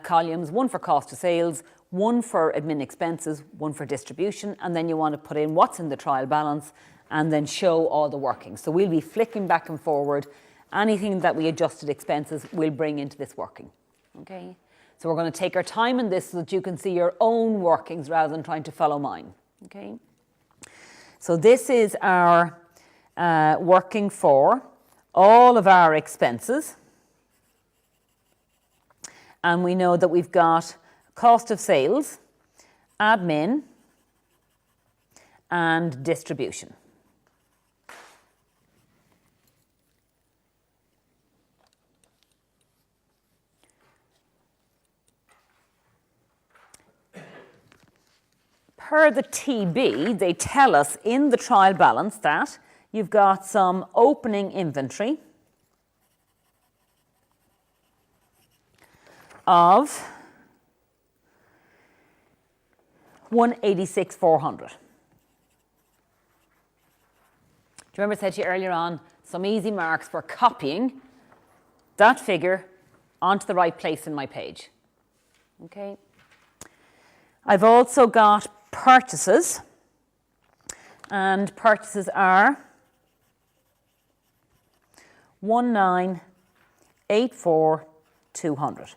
Speaker 1: columns, 1 for cost of sales, 1 for admin expenses, 1 for distribution, and then you want to put in what's in the trial balance and then show all the workings. So we'll be flicking back and forward. Anything that we adjusted expenses we'll bring into this working, okay? So we're going to take our time in this so that you can see your own workings rather than trying to follow mine, okay? So this is our working for all of our expenses. And we know that we've got cost of sales, admin, and distribution. Per the TB, they tell us in the trial balance that you've got some opening inventory of 186,400. Do you remember I said to you earlier on, some easy marks for copying that figure onto the right place in my page? Okay. I've also got purchases, and purchases are 1,984,200.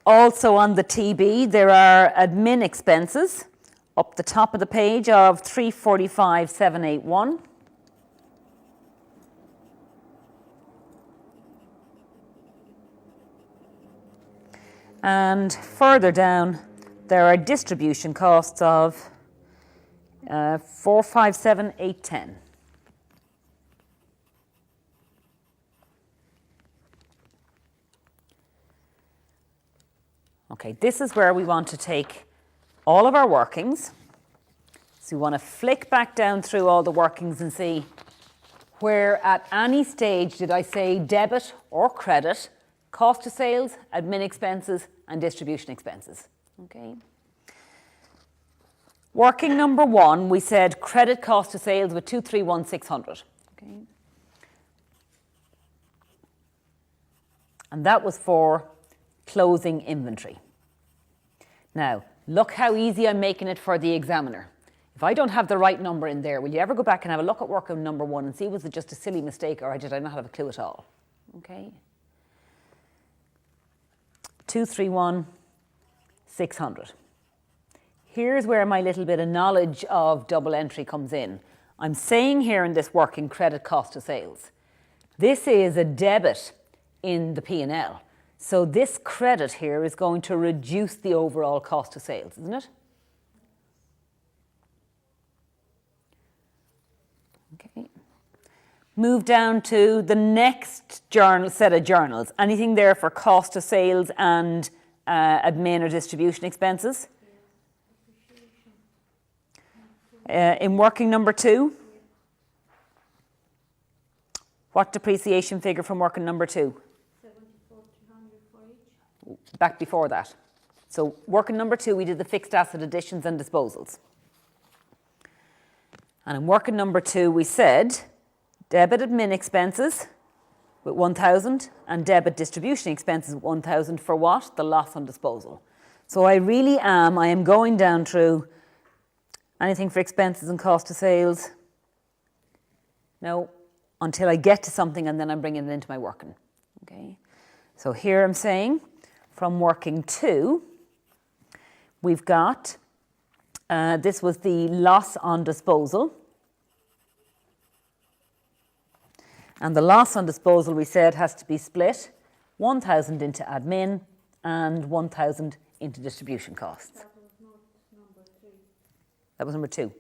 Speaker 1: Also on the TB, there are admin expenses up the top of the page of 345,781. And further down, there are distribution costs of 457,810. Okay, this is where we want to take all of our workings. So we want to flick back down through all the workings and see where at any stage did I say debit or credit, cost of sales, admin expenses, and distribution expenses. Okay. Working number 1, we said credit cost of sales with 231,600. Okay. And that was for closing inventory. Now, look how easy I'm making it for the examiner. If I don't have the right number in there, will you ever go back and have a look at working number 1 and see was it just a silly mistake or did I not have a clue at all? Okay. 231,600. Here's where my little bit of knowledge of double entry comes in. I'm saying here in this working credit cost of sales, this is a debit in the P&L. So this credit here is going to reduce the overall cost of sales, isn't it? Okay. Move down to the next journal, set of journals. Anything there for cost of sales and admin or distribution expenses? In working number 2? What depreciation figure from working number 2?
Speaker 3: 74,300 for each.
Speaker 1: Back before that. So working number 2, we did the fixed asset additions and disposals. And in working number 2, we said debit admin expenses with 1,000 and debit distribution expenses with 1,000 for what? The loss on disposal. So I am going down through anything for expenses and cost of sales. No, until I get to something and then I'm bringing it into my working. Okay. So here I'm saying from working 2, we've got, this was the loss on disposal. And the loss on disposal, we said, has to be split 1,000 into admin and 1,000 into distribution costs.
Speaker 3: That was not number 3.
Speaker 1: That was number 2.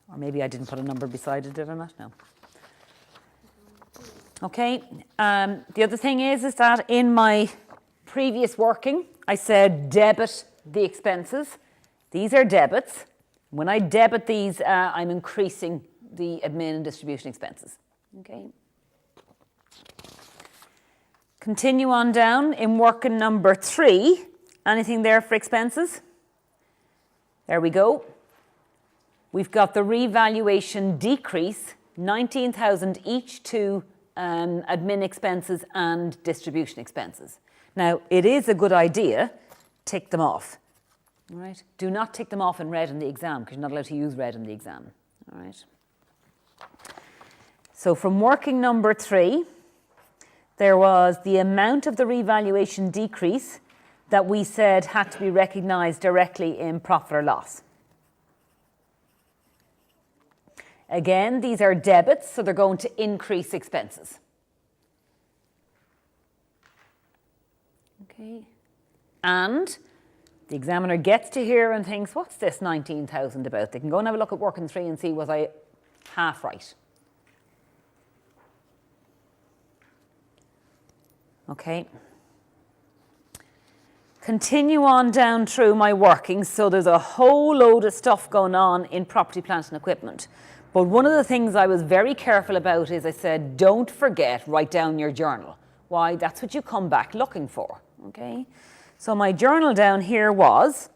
Speaker 1: Or maybe I didn't put a number beside it, did I not? No. Okay. The other thing is that in my previous working, I said debit the expenses. These are debits. When I debit these, I'm increasing the admin and distribution expenses. Okay. Continue on down in working number 3. Anything there for expenses? There we go. We've got the revaluation decrease, 19,000 each to admin expenses and distribution expenses. Now, it is a good idea, tick them off. All right. Do not tick them off in red in the exam because you're not allowed to use red in the exam. All right. So from working number 3, there was the amount of the revaluation decrease that we said had to be recognised directly in profit or loss. Again, these are debits, so they're going to increase expenses. Okay. And the examiner gets to here and thinks, what's this 19,000 about? They can go and have a look at working 3 and see, was I half right? Okay. Continue on down through my workings. So there's a whole load of stuff going on in property, plant and equipment. But one of the things I was very careful about is I said, don't forget, write down your journal. Why? That's what you come back looking for. Okay. So my journal down here was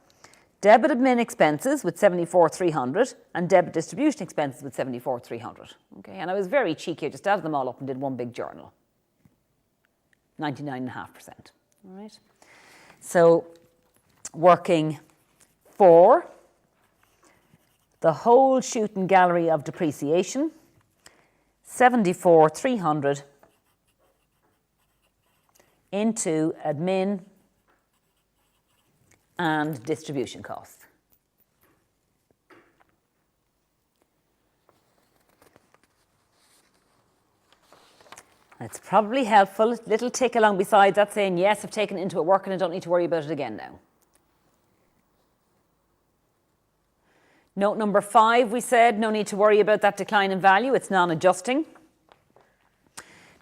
Speaker 1: debit admin expenses with 74,300 and debit distribution expenses with 74,300. Okay. And I was very cheeky. I just added them all up and did one big journal. 99.5%. All right. So working 4, the whole shooting gallery of depreciation, 74,300 into admin and distribution costs. It's probably helpful, little tick along beside that saying, yes, I've taken it into it work and I don't need to worry about it again now. Note number 5, we said, no need to worry about that decline in value, it's non-adjusting.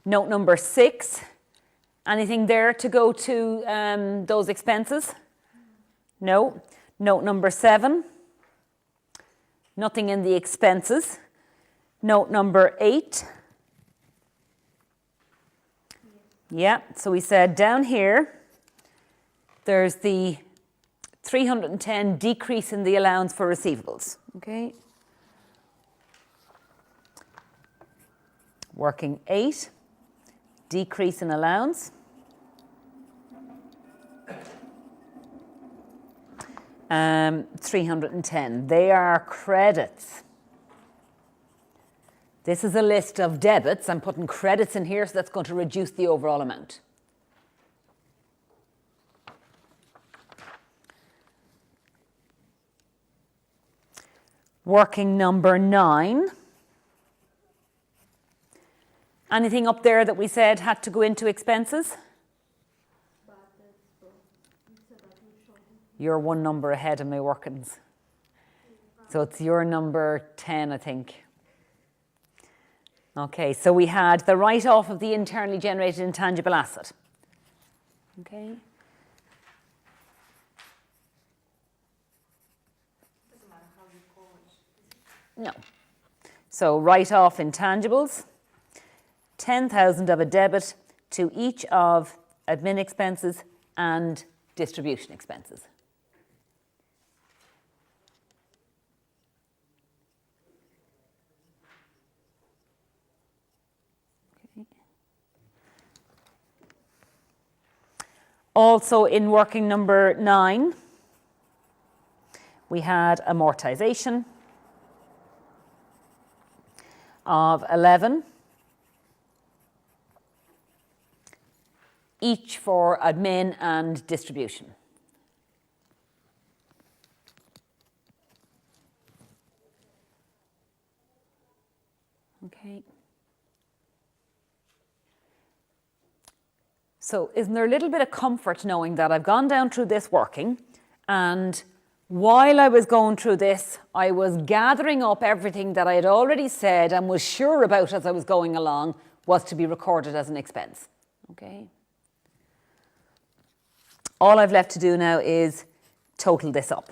Speaker 1: Note number 6, anything there to go to those expenses? No. Note number 7, nothing in the expenses. Note number 8, yeah, so we said down here, there's the 310 decrease in the allowance for receivables, okay? Working 8, decrease in allowance. 310, they are credits. This is a list of debits. I'm putting credits in here, so that's going to reduce the overall amount. Working number 9. Anything up there that we said had to go into expenses? You're one number ahead of my workings. So it's your number 10, I think. Okay, so we had the write-off of the internally generated intangible asset. Okay.
Speaker 2: Doesn't matter how you call it.
Speaker 1: No. So write-off intangibles, 10,000 of a debit to each of admin expenses and distribution expenses. Also in working number 9, we had amortization of 11, each for admin and distribution. Okay. So isn't there a little bit of comfort knowing that I've gone down through this working, and while I was going through this, I was gathering up everything that I had already said and was sure about as I was going along was to be recorded as an expense. Okay. All I've left to do now is total this up.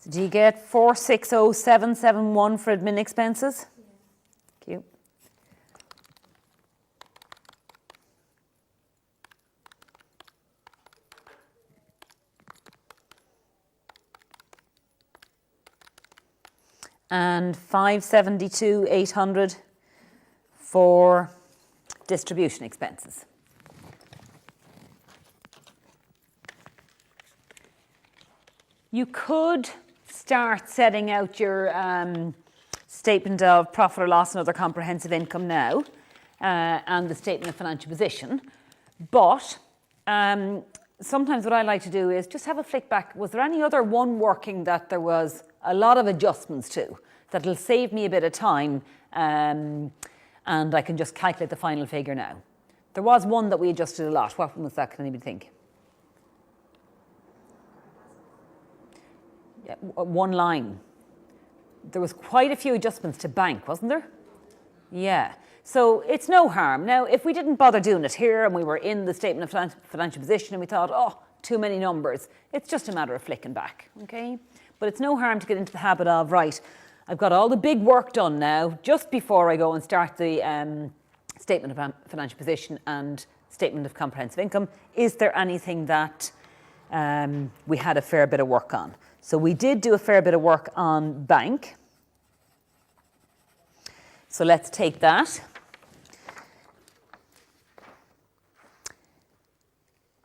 Speaker 1: So do you get 460771 for admin expenses?
Speaker 3: Yeah.
Speaker 1: Thank you. and 572,800 for distribution expenses. You could start setting out your statement of profit or loss and other comprehensive income now, and the statement of financial position, but sometimes what I like to do is just have a flick back. Was there any other one working that there was a lot of adjustments to that'll save me a bit of time, and I can just calculate the final figure now? There was one that we adjusted a lot. What one was that? Can anybody think? Yeah, one line. There was quite a few adjustments to bank, wasn't there? Yeah. So it's no harm. Now, if we didn't bother doing it here and we were in the statement of financial position and we thought, oh, too many numbers, it's just a matter of flicking back, okay? But it's no harm to get into the habit of, right, I've got all the big work done now, just before I go and start the statement of financial position and statement of comprehensive income. Is there anything that we had a fair bit of work on? So we did do a fair bit of work on bank. So let's take that.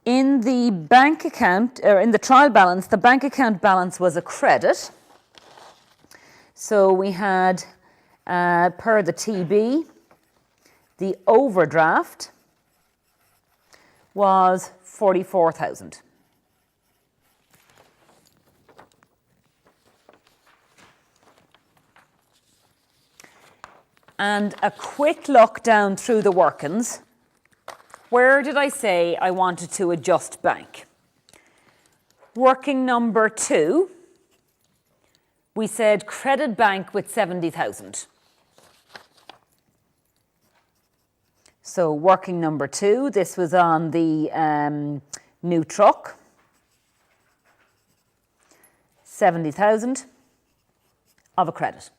Speaker 1: In the bank account, or in the trial balance, the bank account balance was a credit. So we had, per the TB, the overdraft was 44,000. And a quick look down through the workings. Where did I say I wanted to adjust bank? Working number 2, we said credit bank with 70,000. So working number 2, this was on the new truck. 70,000 of a credit.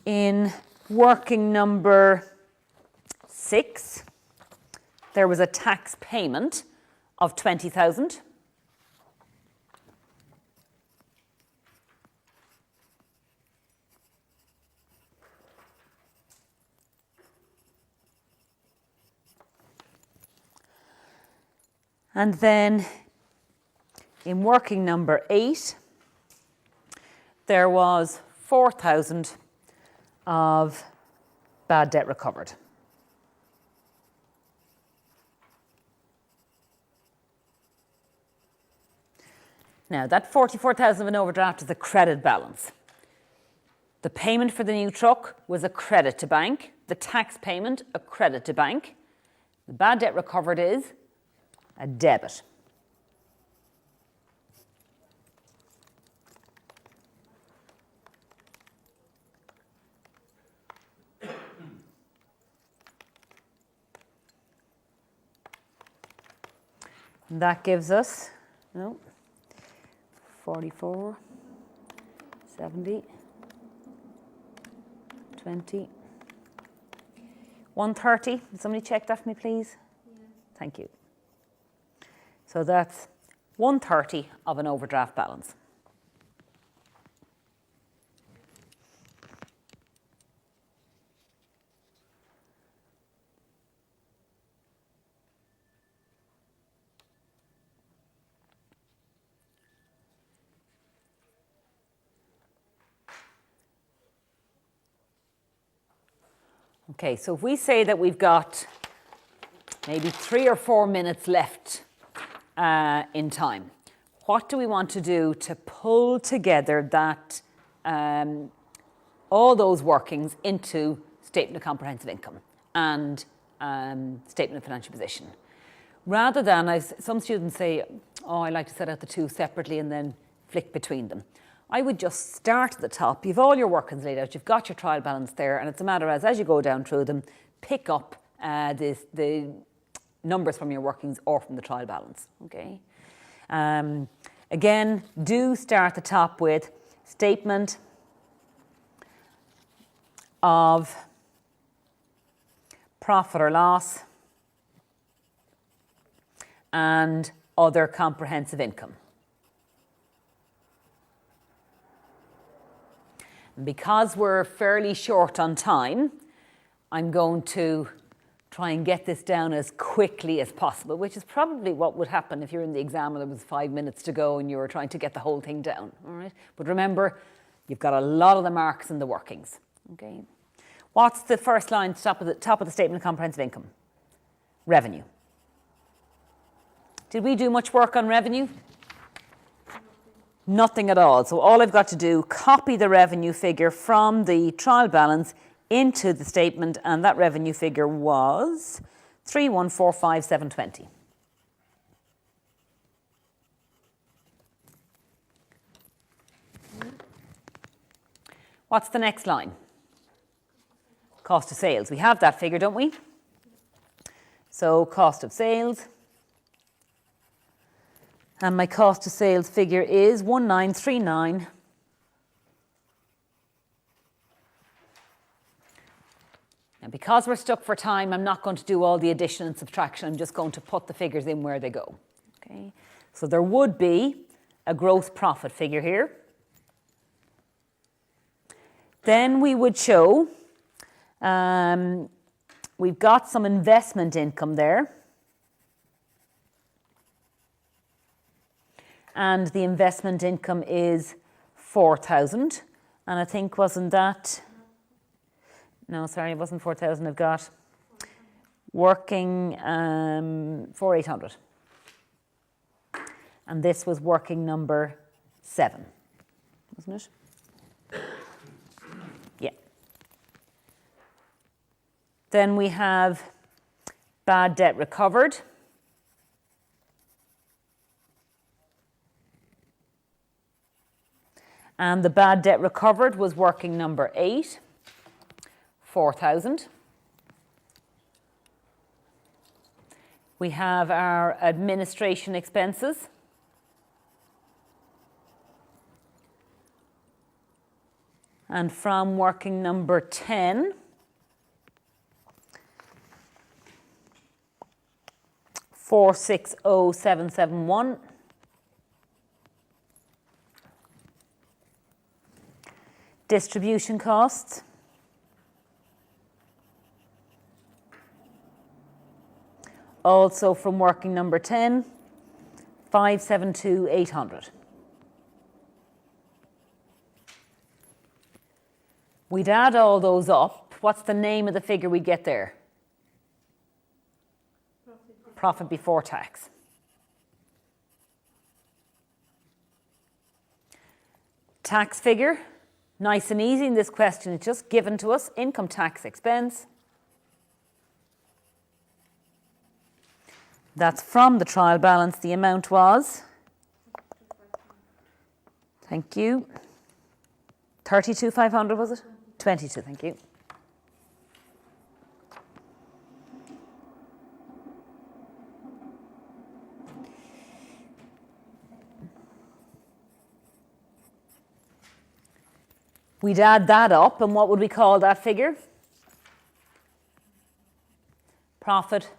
Speaker 1: In working number 6, there was a tax payment of 20,000. And then in working number 8, there was 4,000 of bad debt recovered. Now, that 44,000 of an overdraft is a credit balance. The payment for the new truck was a credit to bank. The tax payment, a credit to bank. The bad debt recovered is a debit. And that gives us 44, 70, 20, 130. Can somebody check that for me, please?
Speaker 3: Yeah.
Speaker 1: Thank you. So that's 130 of an overdraft balance. Okay, so if we say that we've got maybe 3 or 4 minutes left in time, what do we want to do to pull together that all those workings into statement of comprehensive income and statement of financial position? Rather than, as some students say, oh, I like to set out the two separately and then flick between them. I would just start at the top. You've all your workings laid out. You've got your trial balance there, and it's a matter of, as you go down through them, pick up the numbers from your workings or from the trial balance. Okay. Again, do start the top with statement of profit or loss and other comprehensive income. And because we're fairly short on time, I'm going to try and get this down as quickly as possible, which is probably what would happen if you're in the exam and there was 5 minutes to go and you were trying to get the whole thing down, all right? But remember, you've got a lot of the marks and the workings, okay? What's the first line, top of the statement of comprehensive income? Revenue. Did we do much work on revenue? Nothing at all. So all I've got to do, copy the revenue figure from the trial balance into the statement, and that revenue figure was 3,145,720. What's the next line? Cost of sales. We have that figure, don't we? So cost of sales. And my cost of sales figure is 1939. And because we're stuck for time, I'm not going to do all the addition and subtraction. I'm just going to put the figures in where they go. Okay. So there would be a gross profit figure here. Then we would show, we've got some investment income there. And the investment income is 4,000. And I think, wasn't that? No, sorry, it wasn't 4,000. I've got working 4,800. And this was working number 7, wasn't it? Yeah. Then we have bad debt recovered. And the bad debt recovered was working number 8, 4,000. We have our administration expenses. And from working number 10, $460,771. Distribution costs. Also from working number 10, 572,800. We'd add all those up. What's the name of the figure we'd get there? Profit before tax. Tax figure, nice and easy in this question. It's just given to us, income tax expense. That's from the trial balance. The amount was, thank you, 32,500 was it? 22, thank you. We'd add that up, and what would we call that figure? Profit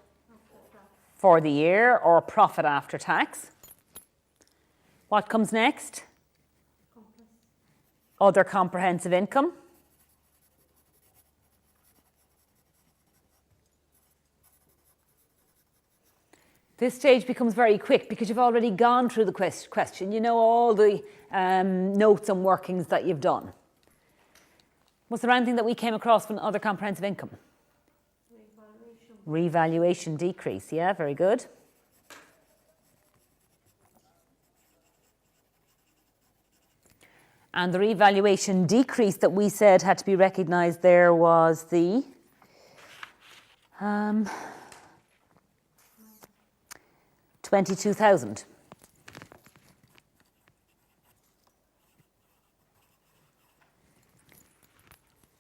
Speaker 1: for the year, or profit after tax. What comes next? Other comprehensive income. This stage becomes very quick because you've already gone through the question. You know all the notes and workings that you've done. Was there anything that we came across from other comprehensive income? Revaluation decrease, yeah, very good. And the revaluation decrease that we said had to be recognised there was the 22,000.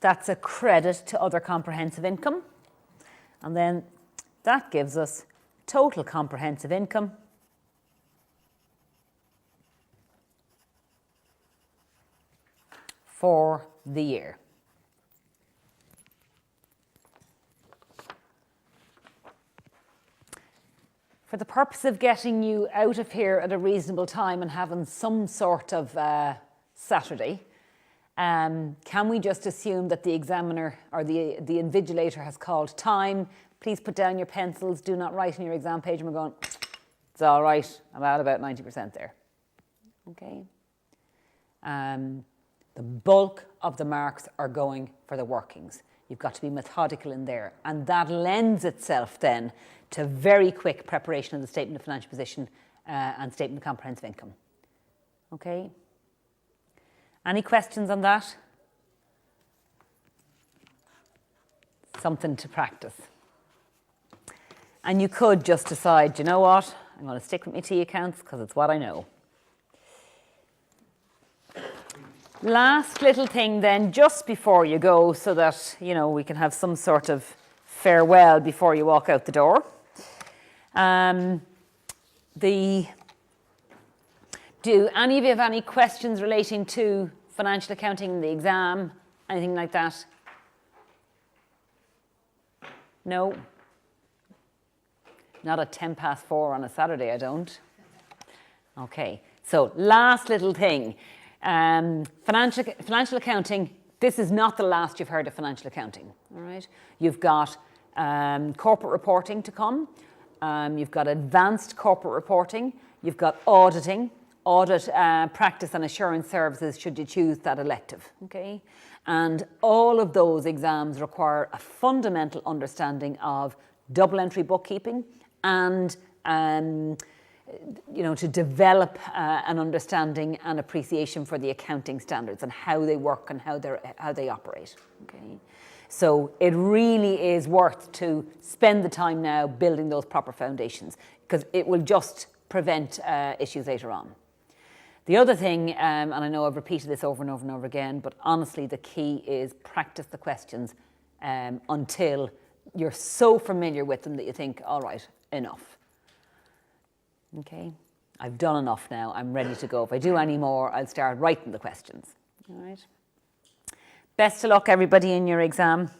Speaker 1: That's a credit to other comprehensive income. And then that gives us total comprehensive income for the year. For the purpose of getting you out of here at a reasonable time and having some sort of Saturday, Can we just assume that the examiner or the invigilator has called time? Please put down your pencils, do not write on your exam page. And we're going, it's all right, I'm at about 90% there. Okay. The bulk of the marks are going for the workings. You've got to be methodical in there. And that lends itself then to very quick preparation of the statement of financial position and statement of comprehensive income. Okay. Any questions on that? Something to practice. And you could just decide, you know what, I'm going to stick with my T accounts because it's what I know. Last little thing then, just before you go, so that, you know, we can have some sort of farewell before you walk out the door. Do any of you have any questions relating to financial accounting, the exam, anything like that? No? Not at 4:10 on a Saturday, I don't. Okay, so last little thing. Financial accounting, this is not the last you've heard of financial accounting, all right? You've got corporate reporting to come. You've got advanced corporate reporting. You've got auditing, audit practice and assurance services should you choose that elective, okay? And all of those exams require a fundamental understanding of double entry bookkeeping and you know, to develop an understanding and appreciation for the accounting standards and how they work and how they operate. Okay, so it really is worth to spend the time now building those proper foundations because it will just prevent issues later on. The other thing, and I know I've repeated this over and over and over again, but honestly the key is practice the questions until you're so familiar with them that you think, all right, enough. Okay, I've done enough now, I'm ready to go. If I do any more, I'll start writing the questions. All right. Best of luck, everybody, in your exam.